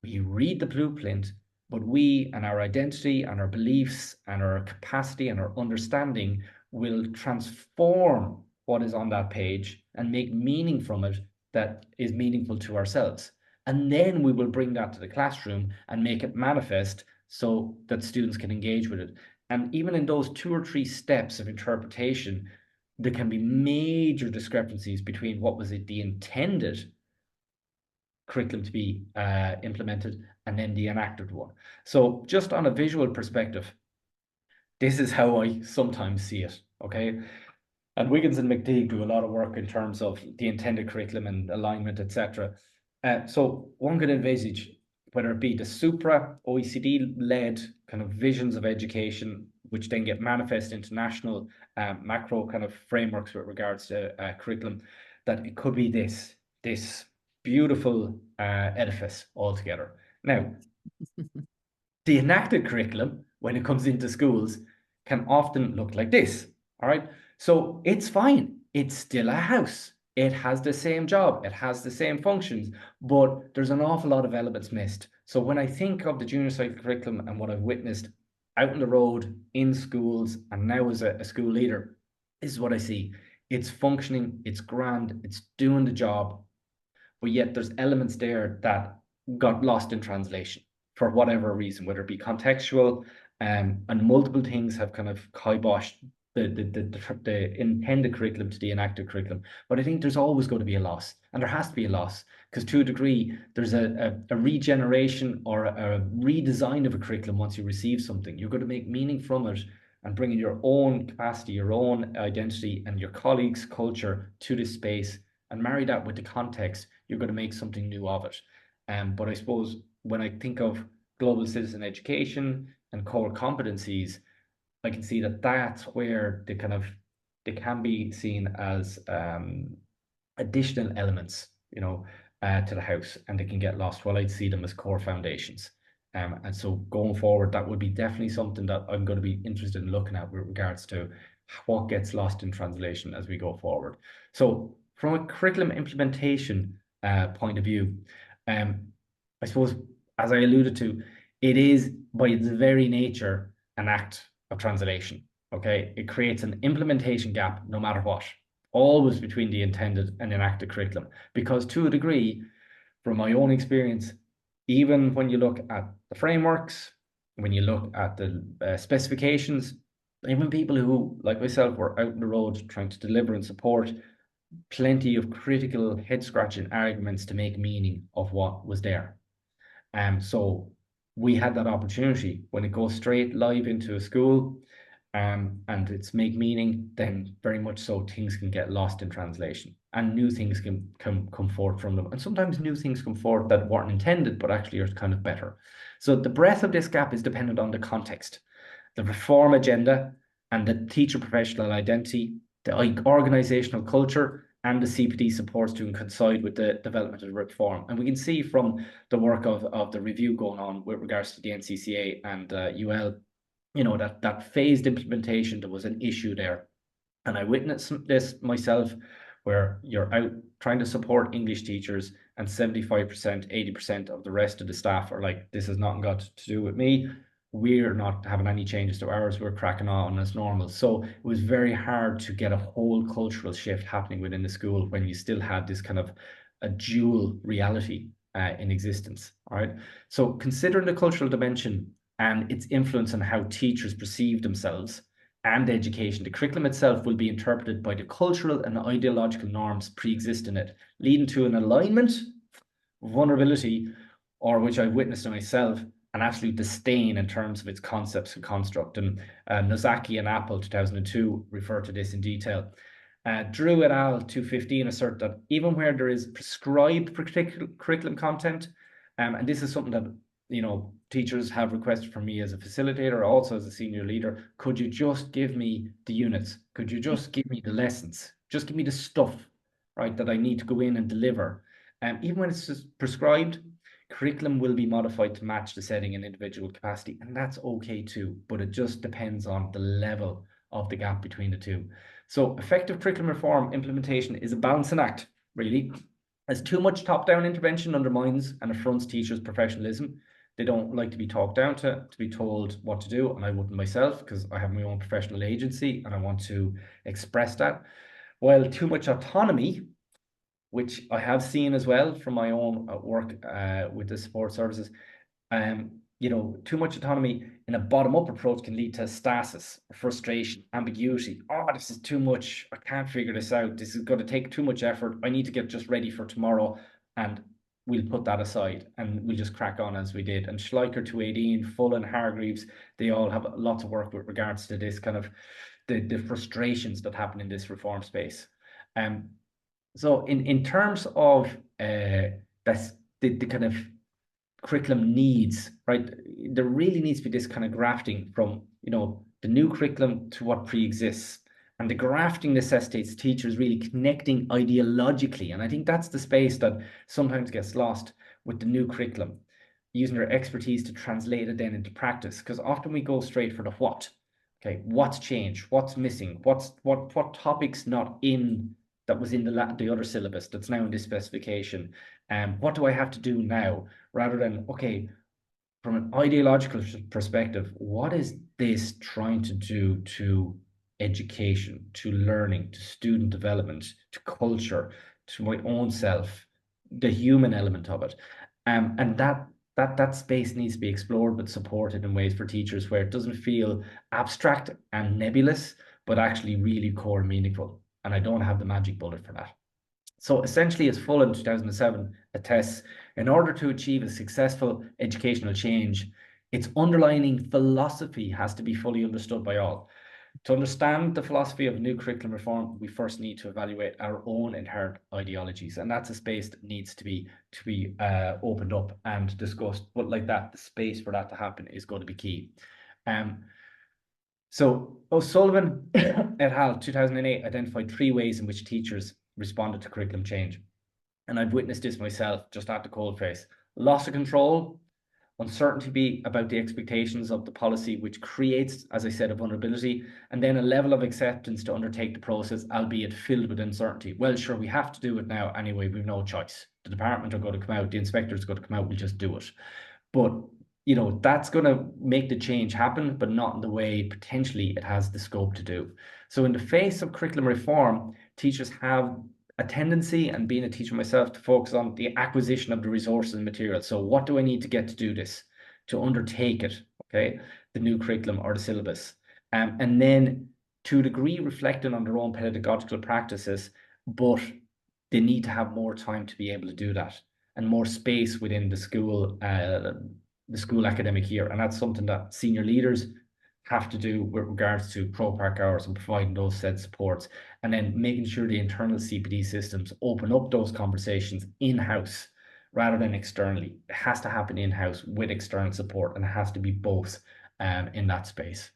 we read the blueprint, but we and our identity and our beliefs and our capacity and our understanding will transform what is on that page and make meaning from it that is meaningful to ourselves. And then we will bring that to the classroom and make it manifest so that students can engage with it. And even in those 2 or 3 steps of interpretation, there can be major discrepancies between what was the intended curriculum to be implemented and then the enacted one. So just on a visual perspective, this is how I sometimes see it, okay? And Wiggins and McTeague do a lot of work in terms of the intended curriculum and alignment, etc. So one could envisage whether it be the supra OECD-led kind of visions of education, which then get manifest into national macro kind of frameworks with regards to curriculum, that it could be this beautiful edifice altogether. Now, the enacted curriculum, when it comes into schools, can often look like this. All right. So it's fine. It's still a house. it has the same job, it has the same functions, but there's an awful lot of elements missed. So when I think of the junior cycle curriculum and what I've witnessed out on the road, in schools, and now as a school leader, this is what I see. It's functioning, it's grand, it's doing the job, but yet there's elements there that got lost in translation for whatever reason, whether it be contextual, and multiple things have kind of kiboshed the intended curriculum to the enacted curriculum. But I think there's always going to be a loss, and there has to be a loss, because to a degree, there's a regeneration or a redesign of a curriculum once you receive something. You're going to make meaning from it and bring in your own capacity, your own identity, and your colleagues' culture to this space, and marry that with the context. You're going to make something new of it. But I suppose when I think of global citizen education and core competencies, I can see that that's where they can be seen as additional elements, to the house, and they can get lost. While I'd see them as core foundations. And so going forward, that would be definitely something that I'm going to be interested in looking at with regards to what gets lost in translation as we go forward. So from a curriculum implementation point of view, I suppose, as I alluded to, it is by its very nature an act of translation. Okay, it creates an implementation gap no matter what, always between the intended and enacted curriculum. Because to a degree, from my own experience, even when you look at the frameworks, when you look at the specifications, even people who, like myself, were out on the road trying to deliver and support, plenty of critical head scratching arguments to make meaning of what was there. So we had that opportunity when it goes straight live into a school, and it's make meaning, then very much so things can get lost in translation and new things can come forth from them. And sometimes new things come forth that weren't intended, but actually are kind of better. So the breadth of this gap is dependent on the context, the reform agenda, and the teacher professional identity, the organizational culture, and the CPD supports to coincide with the development of reform. And we can see from the work of the review going on with regards to the NCCA and UL, that phased implementation, there was an issue there. And I witnessed this myself, where you're out trying to support English teachers and 75%, 80% of the rest of the staff are like, this has nothing got to do with me. We're not having any changes to ours. We're cracking on as normal. So it was very hard to get a whole cultural shift happening within the school when you still had this kind of a dual reality in existence. All right. So considering the cultural dimension and its influence on how teachers perceive themselves and education, the curriculum itself will be interpreted by the cultural and ideological norms pre-exist in it, leading to an alignment, vulnerability, or which I've witnessed in myself, an absolute disdain in terms of its concepts and construct. And Nozaki and Apple 2002 refer to this in detail. Drew et al. 2015 assert that even where there is prescribed curriculum content, and this is something that teachers have requested from me as a facilitator, also as a senior leader, could you just give me the units? Could you just give me the lessons? Just give me the stuff, right, that I need to go in and deliver. Even when it's just prescribed, curriculum will be modified to match the setting and individual capacity, and that's okay too, but it just depends on the level of the gap between the two. So effective curriculum reform implementation is a balancing act, really, as too much top-down intervention undermines and affronts teachers' professionalism. They don't like to be talked down to be told what to do, and I wouldn't myself, because I have my own professional agency and I want to express that. While too much autonomy, which I have seen as well from my own work with the support services, too much autonomy in a bottom-up approach can lead to stasis, frustration, ambiguity. Oh, this is too much. I can't figure this out. This is going to take too much effort. I need to get just ready for tomorrow. And we'll put that aside and we'll just crack on as we did. And Schleicher 218, Full and Hargreaves, they all have lots of work with regards to this kind of the frustrations that happen in this reform space. So in terms of that's the kind of curriculum needs, right? There really needs to be this kind of grafting from, the new curriculum to what pre-exists. And the grafting necessitates teachers really connecting ideologically. And I think that's the space that sometimes gets lost with the new curriculum, using their expertise to translate it then into practice. Because often we go straight for the what. Okay, what's changed? What's missing? What topics not in that was in the other syllabus that's now in this specification. What do I have to do now? Rather than, okay, from an ideological perspective, what is this trying to do to education, to learning, to student development, to culture, to my own self, the human element of it? And that space needs to be explored but supported in ways for teachers where it doesn't feel abstract and nebulous, but actually really core and meaningful. And I don't have the magic bullet for that. So essentially, as Full in 2007 attests, in order to achieve a successful educational change, its underlying philosophy has to be fully understood by all. To understand the philosophy of new curriculum reform, we first need to evaluate our own inherent ideologies, and that's a space that needs to be opened up and discussed. But like that, the space for that to happen is going to be key. Um, so O'Sullivan et al. 2008 identified 3 ways in which teachers responded to curriculum change. And I've witnessed this myself just at the coalface. Loss of control, uncertainty about the expectations of the policy, which creates, as I said, a vulnerability, and then a level of acceptance to undertake the process, albeit filled with uncertainty. Well, sure, we have to do it now anyway, we've no choice. The department are going to come out, the inspector's going to come out, we'll just do it. But that's going to make the change happen, but not in the way potentially it has the scope to do. So in the face of curriculum reform, teachers have a tendency, and being a teacher myself, to focus on the acquisition of the resources and materials. So what do I need to get to do this, to undertake it, okay, the new curriculum or the syllabus? And then to a degree reflecting on their own pedagogical practices, but they need to have more time to be able to do that and more space within the school academic year. And that's something that senior leaders have to do with regards to Crow Park hours and providing those said supports, and then making sure the internal CPD systems open up those conversations in-house rather than externally. It has to happen in-house with external support, and it has to be both in that space.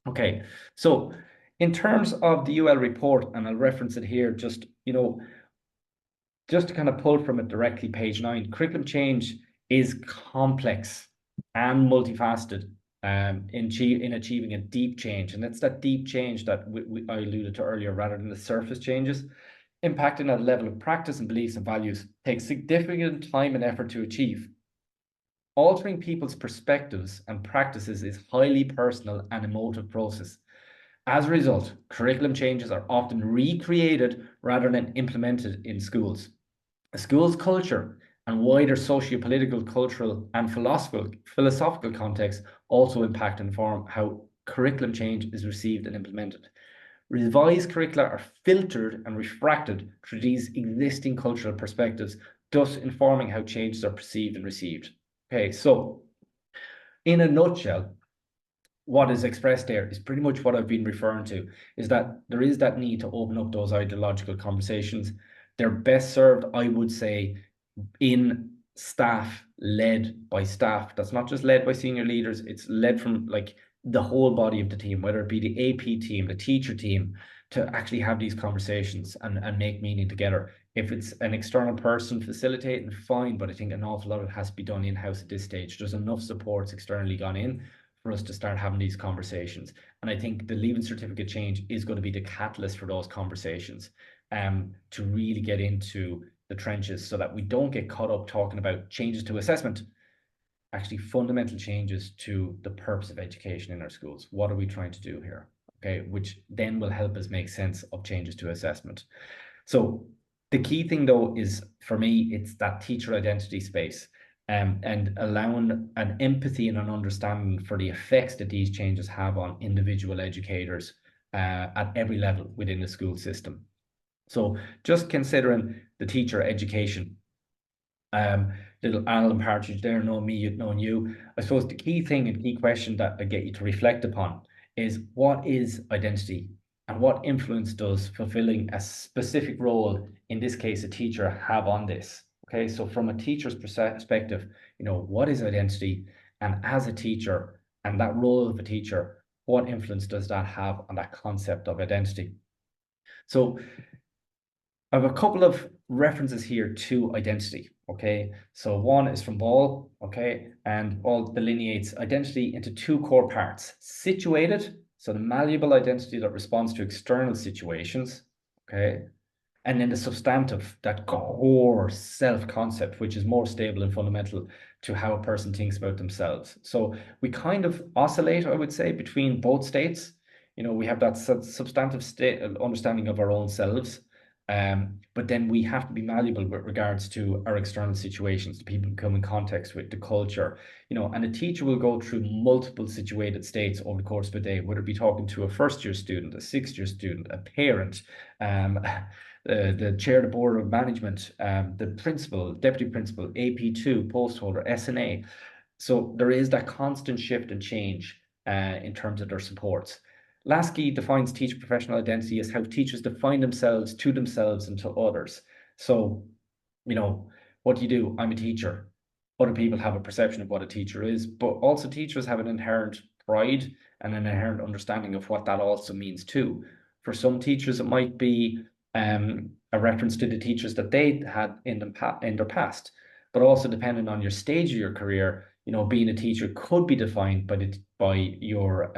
Okay, so in terms of the UL report, and I'll reference it here, just to kind of pull from it directly, page 9, curriculum change is complex and multifaceted in achieving a deep change. And it's that deep change that I alluded to earlier, rather than the surface changes. Impacting at a level of practice and beliefs and values takes significant time and effort to achieve. Altering people's perspectives and practices is highly personal and emotive process. As a result, curriculum changes are often recreated rather than implemented in schools. A school's culture and wider socio-political, cultural, and philosophical context also impact and inform how curriculum change is received and implemented. Revised curricula are filtered and refracted through these existing cultural perspectives, thus informing how changes are perceived and received. Okay, so in a nutshell, what is expressed there is pretty much what I've been referring to, is that there is that need to open up those ideological conversations. They're best served, I would say, in staff, led by staff. That's not just led by senior leaders, it's led from like the whole body of the team, whether it be the AP team, the teacher team, to actually have these conversations and make meaning together. If it's an external person facilitating, fine, but I think an awful lot of it has to be done in-house at this stage. There's enough supports externally gone in for us to start having these conversations. And I think the Leaving Certificate change is going to be the catalyst for those conversations, to really get into the trenches so that we don't get caught up talking about changes to assessment, actually fundamental changes to the purpose of education in our schools. What are we trying to do here? Okay, which then will help us make sense of changes to assessment. So the key thing though is, for me, it's that teacher identity space, and allowing an empathy and an understanding for the effects that these changes have on individual educators at every level within the school system. So just considering the teacher education, little Alan Partridge there, knowing me, you'd known you. I suppose the key thing and key question that I get you to reflect upon is, what is identity and what influence does fulfilling a specific role, in this case a teacher, have on this? Okay, so from a teacher's perspective, what is identity? And as a teacher, and that role of a teacher, what influence does that have on that concept of identity? So I have a couple of references here to identity. Okay, so one is from Ball, okay, and Ball delineates identity into 2 core parts: situated, so the malleable identity that responds to external situations, okay, And then the substantive, that core self-concept, which is more stable and fundamental to how a person thinks about themselves. So we kind of oscillate, I would say, between both states. We have that substantive state understanding of our own selves, but then we have to be malleable with regards to our external situations, the people we come in context with, the culture, and a teacher will go through multiple situated states over the course of a day, whether it be talking to a first-year student, a sixth-year student, a parent, the chair of the board of management, the principal, deputy principal, AP2, post holder, SNA. So there is that constant shift and change in terms of their supports. Lasky defines teacher professional identity as how teachers define themselves to themselves and to others. So, you know, what do you do? I'm a teacher. Other people have a perception of what a teacher is, but also teachers have an inherent pride and an inherent understanding of what that also means too. For some teachers, it might be a reference to the teachers that they had in their past, but also depending on your stage of your career, being a teacher could be defined by your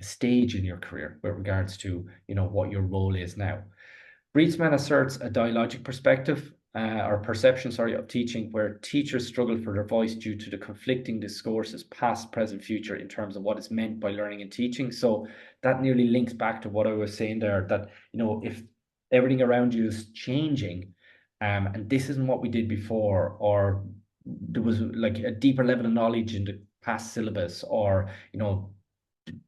stage in your career with regards to what your role is now. Breetzman asserts a dialogic perspective or perception, sorry, of teaching where teachers struggle for their voice due to the conflicting discourses, past, present, future, in terms of what is meant by learning and teaching. So that nearly links back to what I was saying there, that if everything around you is changing, and this isn't what we did before, or there was like a deeper level of knowledge in the past syllabus, or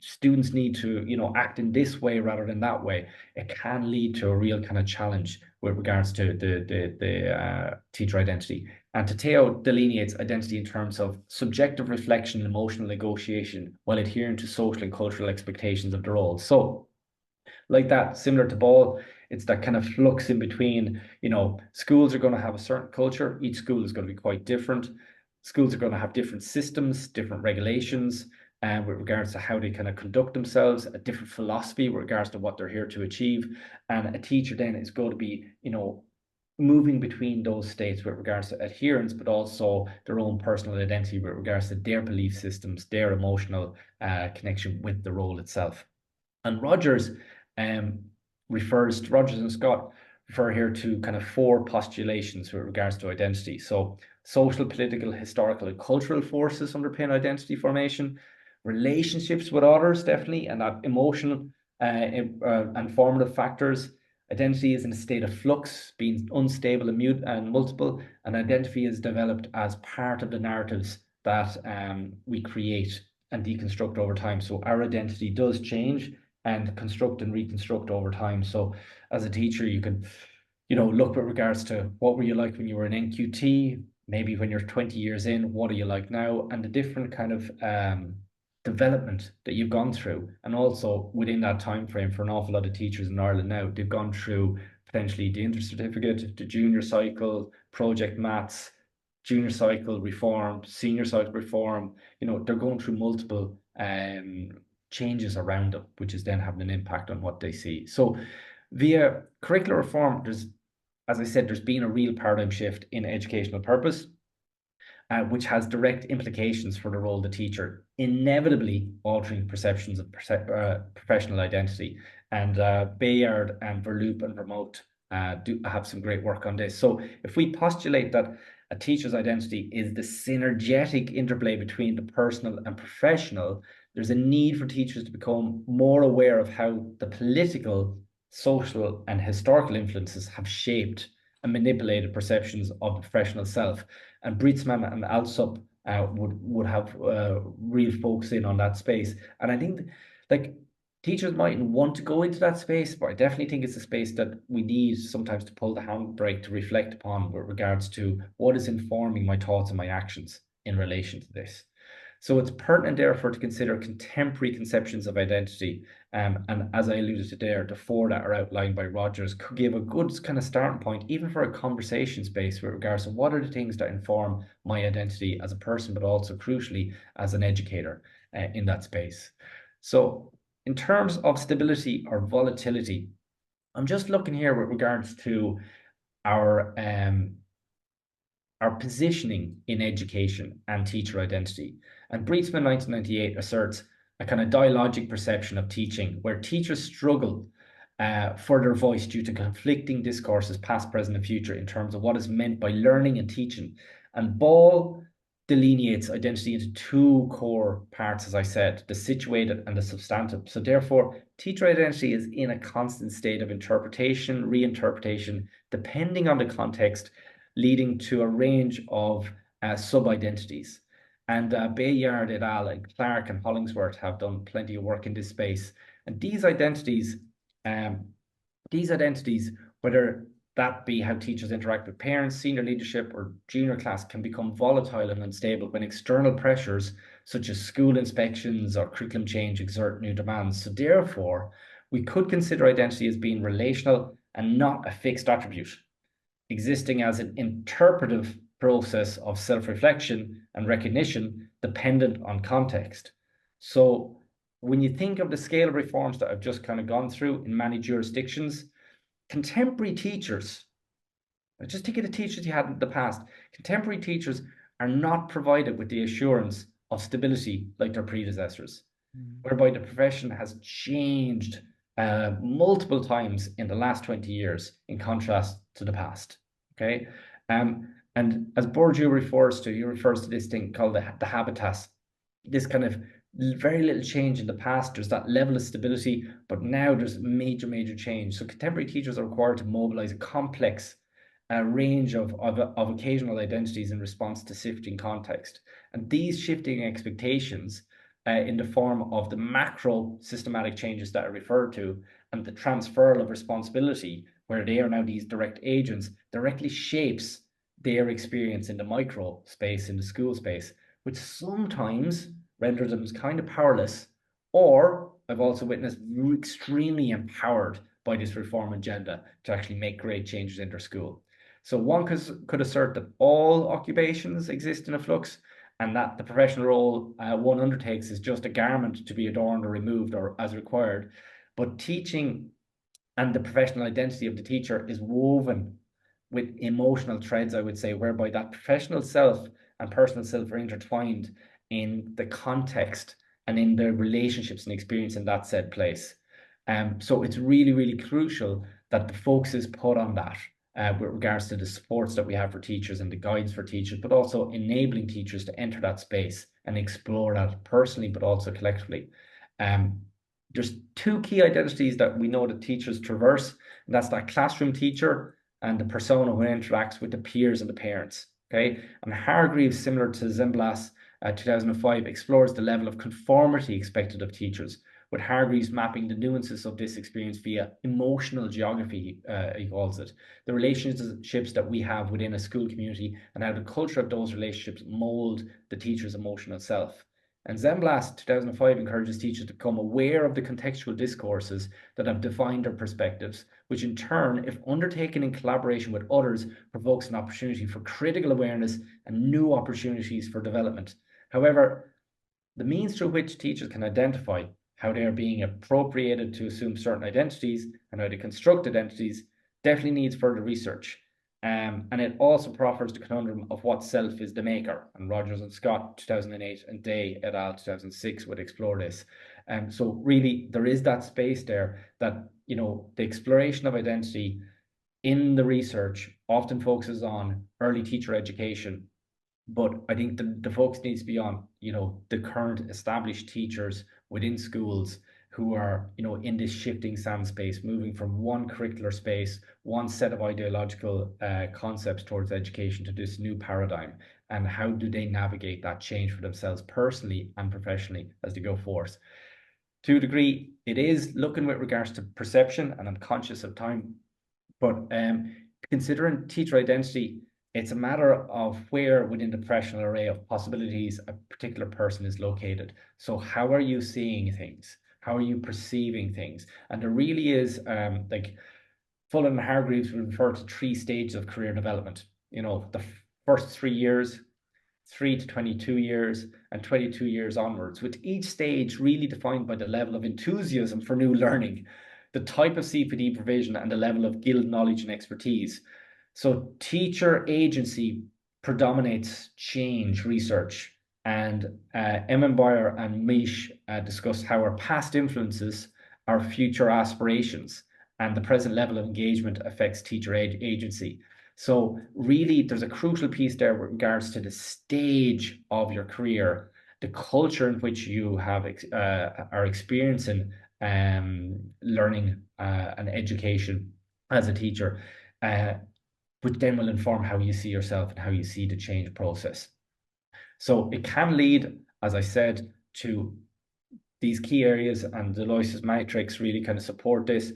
students need to act in this way rather than that way, it can lead to a real kind of challenge with regards to the teacher identity. And Tateo delineates identity in terms of subjective reflection and emotional negotiation while adhering to social and cultural expectations of the role. So like that, similar to ball, it's that kind of flux in between. Schools are going to have a certain culture. Each school is going to be quite different. Schools are going to have different systems, different regulations, and with regards to how they kind of conduct themselves, a different philosophy with regards to what they're here to achieve. And a teacher then is going to be, moving between those states with regards to adherence, but also their own personal identity with regards to their belief systems, their emotional connection with the role itself. And um, Rogers and Scott refer here to kind of four postulations with regards to identity. So social, political, historical, and cultural forces underpin identity formation, relationships with others, definitely, and that emotional and formative factors. Identity is in a state of flux, being unstable and mute and multiple, and identity is developed as part of the narratives that we create and deconstruct over time. So our identity does change and construct and reconstruct over time. So as a teacher, you can, look with regards to what were you like when you were in NQT, maybe when you're 20 years in, what are you like now, and the different kind of development that you've gone through. And also within that time frame, for an awful lot of teachers in Ireland now, they've gone through potentially the inter-certificate, the junior cycle, project maths, junior cycle reform, senior cycle reform. They're going through multiple changes around them, which is then having an impact on what they see. So via curricular reform, as I said, there's been a real paradigm shift in educational purpose, which has direct implications for the role of the teacher, inevitably altering perceptions of professional identity. And Bayard and Verloop and Vermote do have some great work on this. So if we postulate that a teacher's identity is the synergetic interplay between the personal and professional, there's a need for teachers to become more aware of how the political, social, and historical influences have shaped and manipulated perceptions of the professional self. And Britzman and Alsop would have real focus in on that space. And I think like teachers mightn't want to go into that space, but I definitely think it's a space that we need sometimes to pull the handbrake to reflect upon with regards to what is informing my thoughts and my actions in relation to this. So it's pertinent, therefore, to consider contemporary conceptions of identity. And as I alluded to there, the four that are outlined by Rogers could give a good kind of starting point, even for a conversation space with regards to what are the things that inform my identity as a person, but also crucially as an educator in that space. So in terms of stability or volatility, I'm just looking here with regards to our positioning in education and teacher identity. And Breetzman 1998 asserts a kind of dialogic perception of teaching where teachers struggle further voice due to conflicting discourses, past, present, and future, in terms of what is meant by learning and teaching. And Ball delineates identity into two core parts, as I said, the situated and the substantive. So therefore, teacher identity is in a constant state of interpretation, reinterpretation, depending on the context, leading to a range of sub-identities. And Bayard et al. And Clark and Hollingsworth have done plenty of work in this space. And um, these identities, whether that be how teachers interact with parents, senior leadership, or junior class, can become volatile and unstable when external pressures such as school inspections or curriculum change exert new demands. So therefore, we could consider identity as being relational and not a fixed attribute, existing as an interpretive process of self-reflection and recognition dependent on context. So when you think of the scale of reforms that I've just kind of gone through in many jurisdictions, contemporary teachers, just think of the teachers you had in the past, contemporary teachers are not provided with the assurance of stability like their predecessors, whereby the profession has changed multiple times in the last 20 years in contrast to the past. Okay. And as Bourdieu refers to, he refers to this thing called the habitus, this kind of very little change in the past. There's that level of stability, but now there's major change. So contemporary teachers are required to mobilize a complex range of occasional identities in response to shifting context. And these shifting expectations in the form of the macro systematic changes that are referred to and the transferal of responsibility, where they are now these direct agents, directly shapes their experience in the micro space, in the school space, which sometimes renders them kind of powerless, or I've also witnessed extremely empowered by this reform agenda to actually make great changes in their school. So one could assert that all occupations exist in a flux, and that the professional role one undertakes is just a garment to be adorned or removed or as required. But teaching and the professional identity of the teacher is woven with emotional threads, I would say, whereby that professional self and personal self are intertwined in the context and in the relationships and experience in that said place. So it's really crucial that the focus is put on that with regards to the supports that we have for teachers and the guides for teachers, but also enabling teachers to enter that space and explore that personally, but also collectively. There's two key identities that we know that teachers traverse, and that's that classroom teacher and the persona who interacts with the peers and the parents. Okay, and Hargreaves, similar to Zemblas, 2005, explores the level of conformity expected of teachers, with Hargreaves mapping the nuances of this experience via emotional geography, he calls it, the relationships that we have within a school community and how the culture of those relationships mold the teacher's emotional self. And Zemblas, 2005, encourages teachers to become aware of the contextual discourses that have defined their perspectives, which in turn, if undertaken in collaboration with others, provokes an opportunity for critical awareness and new opportunities for development. However, the means through which teachers can identify how they are being appropriated to assume certain identities and how to construct identities definitely needs further research. And it also proffers the conundrum of what self is the maker. And Rogers and Scott, 2008, and Day et al., 2006, would explore this. So really, there is that space there that, the exploration of identity in the research often focuses on early teacher education, but I think the focus needs to be on, the current established teachers within schools who are, in this shifting sand space, moving from one curricular space, one set of ideological concepts towards education to this new paradigm. And how do they navigate that change for themselves personally and professionally as they go forth? To a degree, it is looking with regards to perception, and I'm conscious of time, but considering teacher identity, it's a matter of where within the professional array of possibilities a particular person is located. So how are you seeing things? How are you perceiving things? And there really is, like Fullan and Hargreaves refer to three stages of career development. The first 3 years, 3 to 22 years, and 22 years onwards, with each stage really defined by the level of enthusiasm for new learning, the type of CPD provision, and the level of guild knowledge and expertise. So teacher agency predominates change research, and Emmenbauer and Misch discussed how our past influences our future aspirations, and the present level of engagement affects teacher agency. So really, there's a crucial piece there with regards to the stage of your career, the culture in which you are experiencing learning and education as a teacher, which then will inform how you see yourself and how you see the change process. So it can lead, as I said, to these key areas, and the Loises matrix really kind of support this.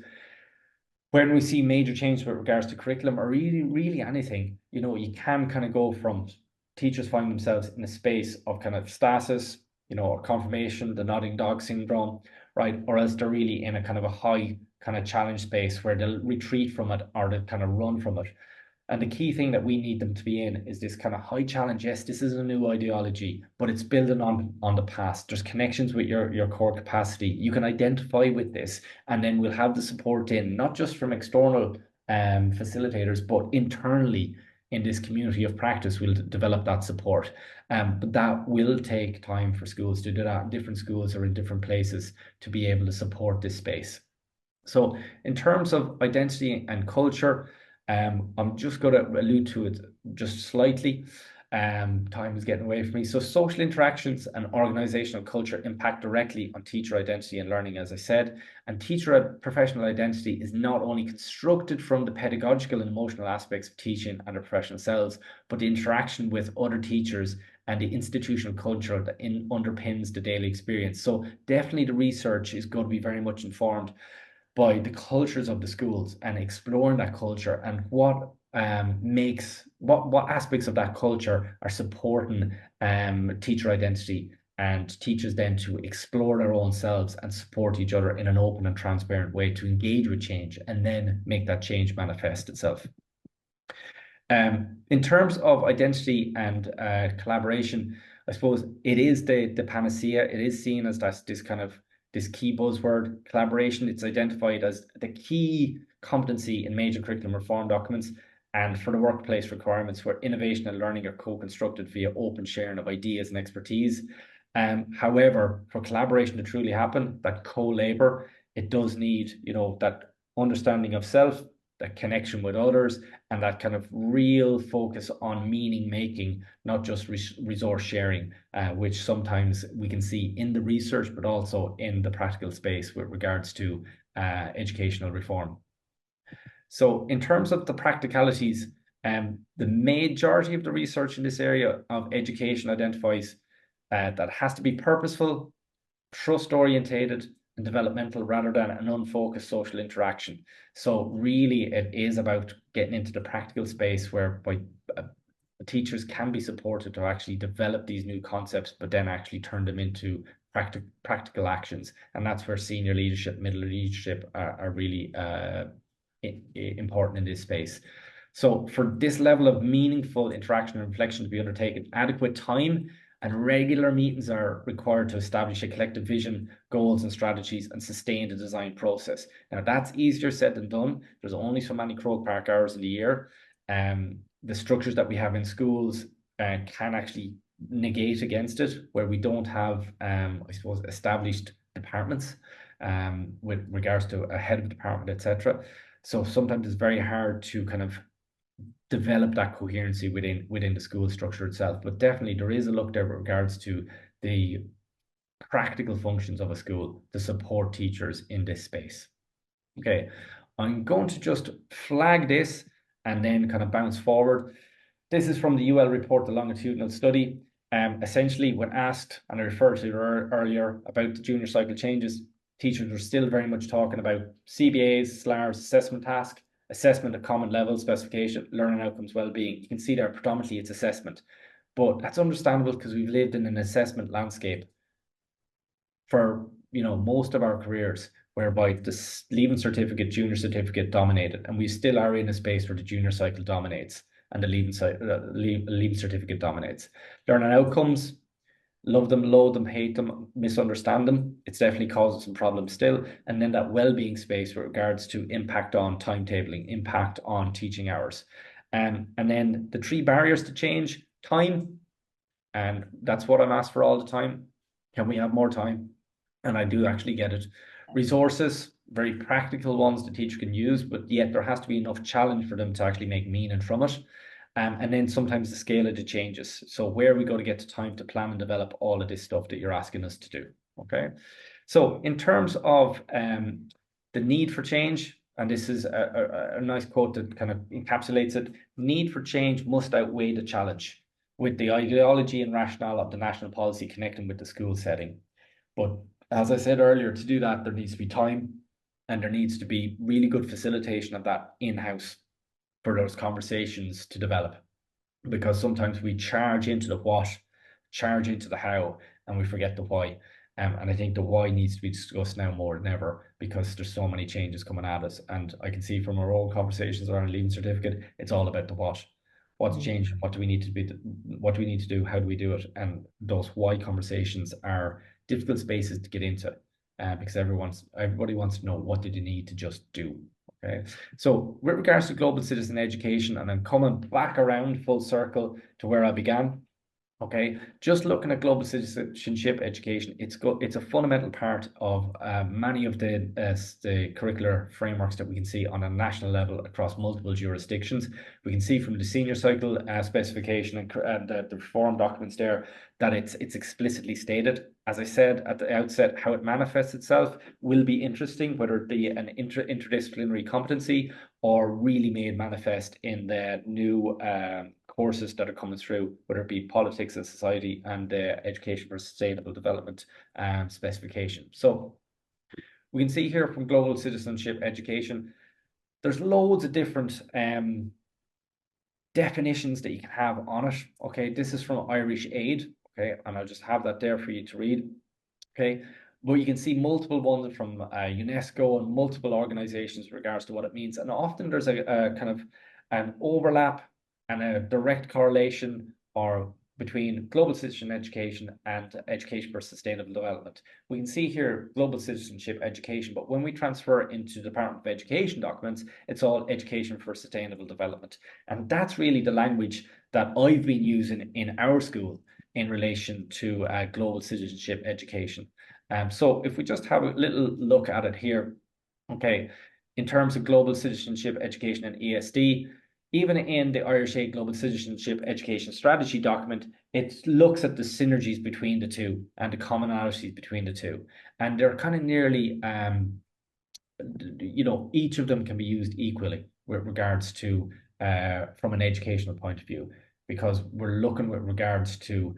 When we see major changes with regards to curriculum or really anything, you can kind of go from teachers find themselves in a space of kind of stasis, or confirmation, the nodding dog syndrome, right? Or else they're really in a kind of a high kind of challenge space where they'll retreat from it or they kind of run from it. And the key thing that we need them to be in is this kind of high challenge. Yes, this is a new ideology, but it's building on the past. There's connections with your core capacity. You can identify with this, and then we'll have the support in, not just from external facilitators, but internally in this community of practice, we'll develop that support. But that will take time for schools to do that in different schools or in different places to be able to support this space. So in terms of identity and culture, I'm just going to allude to it just slightly. Time is getting away from me. So social interactions and organizational culture impact directly on teacher identity and learning, as I said. And teacher professional identity is not only constructed from the pedagogical and emotional aspects of teaching and their professional selves, but the interaction with other teachers and the institutional culture that underpins the daily experience. So definitely the research is going to be very much informed by the cultures of the schools and exploring that culture and what makes what aspects of that culture are supporting teacher identity, and teachers then to explore their own selves and support each other in an open and transparent way to engage with change and then make that change manifest itself. In terms of identity and collaboration, I suppose it is the panacea. It is seen as this key buzzword, collaboration. It's identified as the key competency in major curriculum reform documents and for the workplace requirements where innovation and learning are co-constructed via open sharing of ideas and expertise. However, for collaboration to truly happen, that co-labor, it does need, that understanding of self, that connection with others, and that kind of real focus on meaning making, not just resource sharing, which sometimes we can see in the research, but also in the practical space with regards to educational reform. So in terms of the practicalities, the majority of the research in this area of education identifies that has to be purposeful, trust orientated, and developmental rather than an unfocused social interaction. So really it is about getting into the practical space whereby teachers can be supported to actually develop these new concepts, but then actually turn them into practical actions. And that's where senior leadership, middle leadership are really important in this space. So for this level of meaningful interaction and reflection to be undertaken, adequate time and regular meetings are required to establish a collective vision, goals and strategies, and sustain the design process. Now that's easier said than done. There's only so many Croke Park hours in the year. The structures that we have in schools can actually negate against it, where we don't have, I suppose, established departments with regards to a head of department, etc. So sometimes it's very hard to kind of develop that coherency within the school structure itself. But definitely there is a look there with regards to the practical functions of a school to support teachers in this space. Okay, I'm going to just flag this and then kind of bounce forward. This is from the UL report, the longitudinal study. Essentially, when asked, and I referred to earlier about the junior cycle changes, teachers were still very much talking about CBAs, SLARs, assessment task, assessment at common level, specification, learning outcomes, well-being. You can see there predominantly it's assessment, but that's understandable because we've lived in an assessment landscape for most of our careers, whereby the leaving certificate, junior certificate dominated, and we still are in a space where the junior cycle dominates and the leaving certificate dominates. Learning outcomes, love them, loathe them, hate them, misunderstand them. It's definitely causing some problems still. And then that well-being space with regards to impact on timetabling, impact on teaching hours. And then the three barriers to change: time, and that's what I'm asked for all the time. Can we have more time? And I do actually get it. Resources, very practical ones the teacher can use, but yet there has to be enough challenge for them to actually make meaning from it. And then sometimes the scale of it changes. So where are we going to get to time to plan and develop all of this stuff that you're asking us to do? Okay. So in terms of the need for change, and this is a nice quote that kind of encapsulates it, need for change must outweigh the challenge with the ideology and rationale of the national policy connecting with the school setting. But as I said earlier, to do that, there needs to be time and there needs to be really good facilitation of that in-house for those conversations to develop. Because sometimes we charge into the what, charge into the how, and we forget the why. And I think the why needs to be discussed now more than ever because there's so many changes coming at us. And I can see from our own conversations around leaving certificate, it's all about the what. What's changing? What do we need to be? What do we need to do? How do we do it? And those why conversations are difficult spaces to get into because everybody wants to know what did you need to just do. Okay, so with regards to global citizen education, and I'm coming back around full circle to where I began. Okay, just looking at global citizenship education, it's a fundamental part of many of the curricular frameworks that we can see on a national level across multiple jurisdictions. We can see from the senior cycle specification and the reform documents there that it's explicitly stated. As I said at the outset, how it manifests itself will be interesting, whether it be an interdisciplinary competency or really made manifest in the new courses that are coming through, whether it be politics and society and education for sustainable development specification. So we can see here from global citizenship education, there's loads of different definitions that you can have on it. Okay, this is from Irish Aid. Okay, and I'll just have that there for you to read. Okay, but you can see multiple ones from UNESCO and multiple organizations in regards to what it means. And often there's a kind of an overlap and a direct correlation or between global citizen education and education for sustainable development. We can see here global citizenship education, but when we transfer into the Department of Education documents, it's all education for sustainable development. And that's really the language that I've been using in our school in relation to global citizenship education. So if we just have a little look at it here, okay, in terms of global citizenship education and ESD, even in the Irish Aid Global Citizenship Education Strategy document, it looks at the synergies between the two and the commonalities between the two. And they're kind of nearly, each of them can be used equally with regards to, from an educational point of view, because we're looking with regards to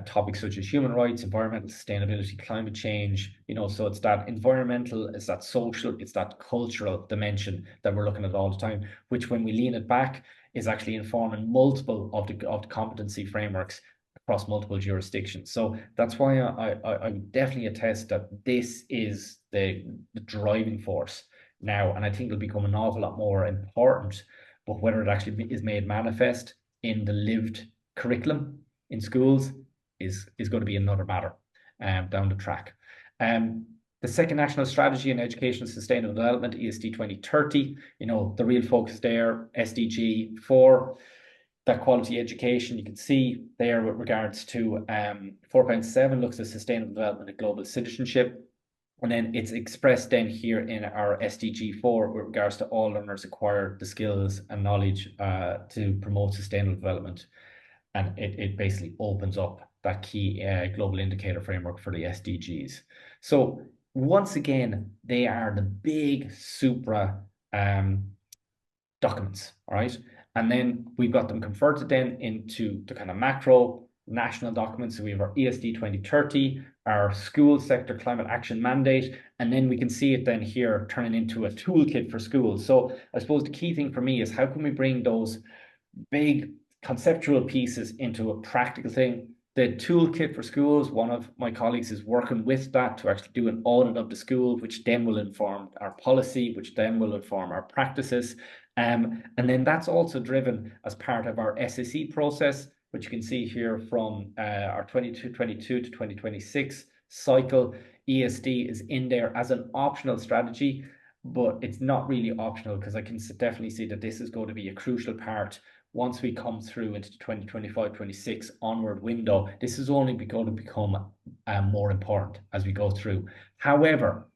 topics such as human rights, environmental sustainability, climate change, so it's that environmental, it's that social, it's that cultural dimension that we're looking at all the time, which when we lean it back is actually informing multiple of the competency frameworks across multiple jurisdictions. So that's why I definitely attest that this is the driving force now, and I think it'll become an awful lot more important, but whether it actually is made manifest in the lived curriculum in schools is going to be another matter down the track. The second national strategy in education sustainable development, ESD 2030, the real focus there, SDG 4, that quality education. You can see there with regards to 4.7 looks at sustainable development and global citizenship. And then it's expressed then here in our SDG 4 with regards to all learners acquire the skills and knowledge to promote sustainable development. And it basically opens up that key global indicator framework for the SDGs. So once again, they are the big supra documents, all right? And then we've got them converted then into the kind of macro national documents. So we have our ESD 2030, our school sector climate action mandate, and then we can see it then here turning into a toolkit for schools. So I suppose the key thing for me is how can we bring those big conceptual pieces into a practical thing? The toolkit for schools, one of my colleagues is working with that to actually do an audit of the school, which then will inform our policy, which then will inform our practices. And then that's also driven as part of our SSE process, which you can see here from our 2022 to 2026 cycle. ESD is in there as an optional strategy, but it's not really optional because I can definitely see that this is going to be a crucial part once we come through into the 2025-26 onward window. This is only going to become more important as we go through. However,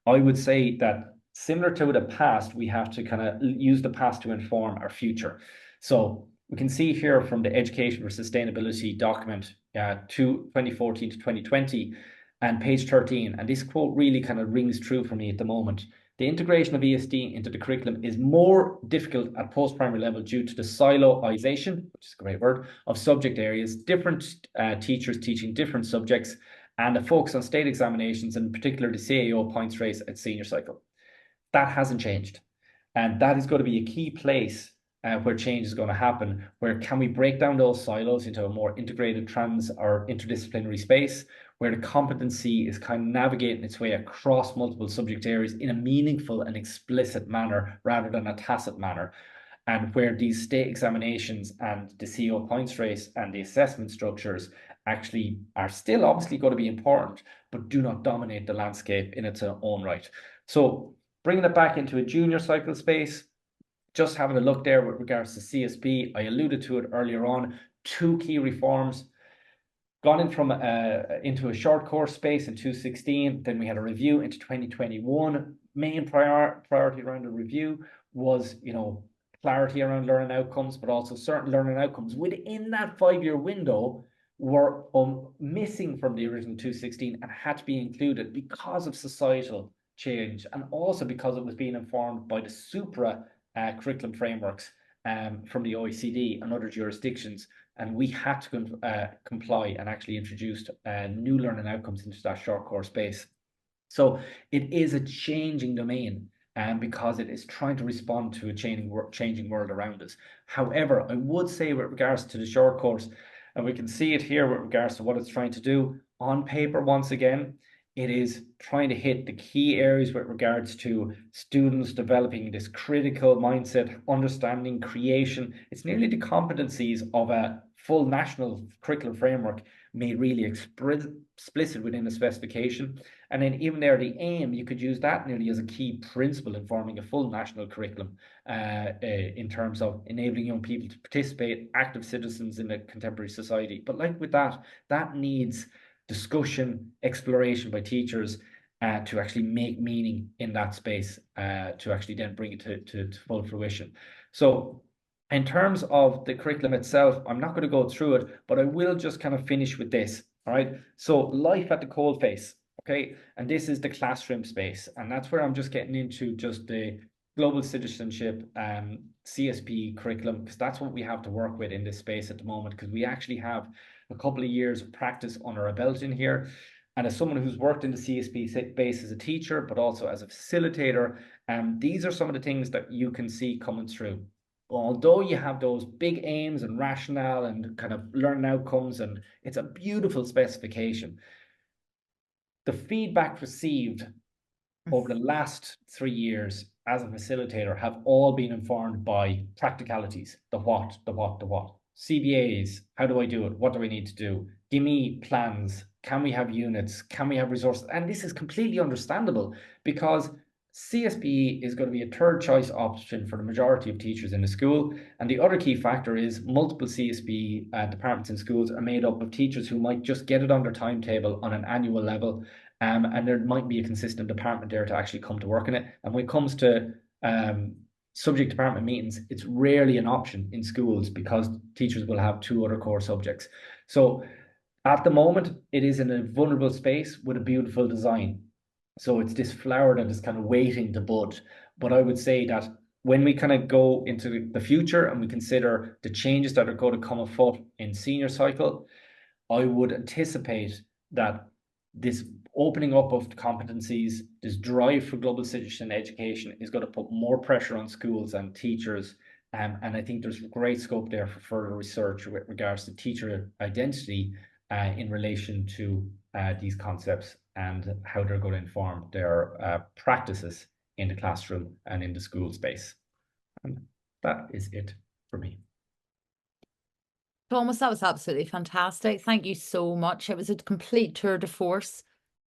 I would say that similar to the past, we have to kind of use the past to inform our future. So we can see here from the Education for Sustainability document to 2014 to 2020 and page 13, and this quote really kind of rings true for me at the moment. The integration of ESD into the curriculum is more difficult at post-primary level due to the siloization, which is a great word, of subject areas, different teachers teaching different subjects, and a focus on state examinations, in particular the CAO points race at senior cycle. That hasn't changed. And that is going to be a key place where change is going to happen. Where can we break down those silos into a more integrated trans or interdisciplinary space where the competency is kind of navigating its way across multiple subject areas in a meaningful and explicit manner rather than a tacit manner, and where these state examinations and the CO points race and the assessment structures actually are still obviously going to be important, but do not dominate the landscape in its own right. So bringing it back into a junior cycle space, just having a look there with regards to CSP, I alluded to it earlier on, two key reforms. Gone in from into a short course space in 2016, then we had a review into 2021. Main priority around the review was, clarity around learning outcomes, but also certain learning outcomes within that 5-year window were missing from the original 2016 and had to be included because of societal change and also because it was being informed by the supra curriculum frameworks from the OECD and other jurisdictions, and we had to comply and actually introduced new learning outcomes into that short course space. So it is a changing domain, because it is trying to respond to a changing world around us. However, I would say with regards to the short course, and we can see it here with regards to what it's trying to do on paper, once again, it is trying to hit the key areas with regards to students developing this critical mindset, understanding, creation. It's nearly the competencies of a full national curriculum framework made really explicit within the specification. And then even there, the aim, you could use that nearly as a key principle in forming a full national curriculum in terms of enabling young people to participate, active citizens in a contemporary society. But like with that, that needs discussion, exploration by teachers to actually make meaning in that space, to actually then bring it to full fruition. So in terms of the curriculum itself, I'm not going to go through it, but I will just kind of finish with this. All right. So life at the coalface. Okay. And this is the classroom space. And that's where I'm just getting into just the global citizenship CSP curriculum, because that's what we have to work with in this space at the moment, because we actually have a couple of years of practice under our belt in here. And as someone who's worked in the CSP space as a teacher, but also as a facilitator, these are some of the things that you can see coming through. Although you have those big aims and rationale and kind of learning outcomes, and it's a beautiful specification, the feedback received over the last 3 years as a facilitator have all been informed by practicalities, the what, the what, the what. CBAs, how do I do it? What do I need to do? Give me plans. Can we have units? Can we have resources? And this is completely understandable because CSPE is going to be a third choice option for the majority of teachers in the school. And the other key factor is multiple CSP departments in schools are made up of teachers who might just get it on their timetable on an annual level. And there might be a consistent department there to actually come to work in it. And when it comes to subject department meetings, it's rarely an option in schools because teachers will have 2 other core subjects. So at the moment, it is in a vulnerable space with a beautiful design. So it's this flower that is kind of waiting to bud. But I would say that when we kind of go into the future and we consider the changes that are going to come afoot in senior cycle, I would anticipate that this opening up of competencies, this drive for global citizen education is going to put more pressure on schools and teachers. And I think there's great scope there for further research with regards to teacher identity in relation to these concepts and how they're going to inform their practices in the classroom and in the school space. And that is it for me. Thomas, that was absolutely fantastic. Thank you so much. It was a complete tour de force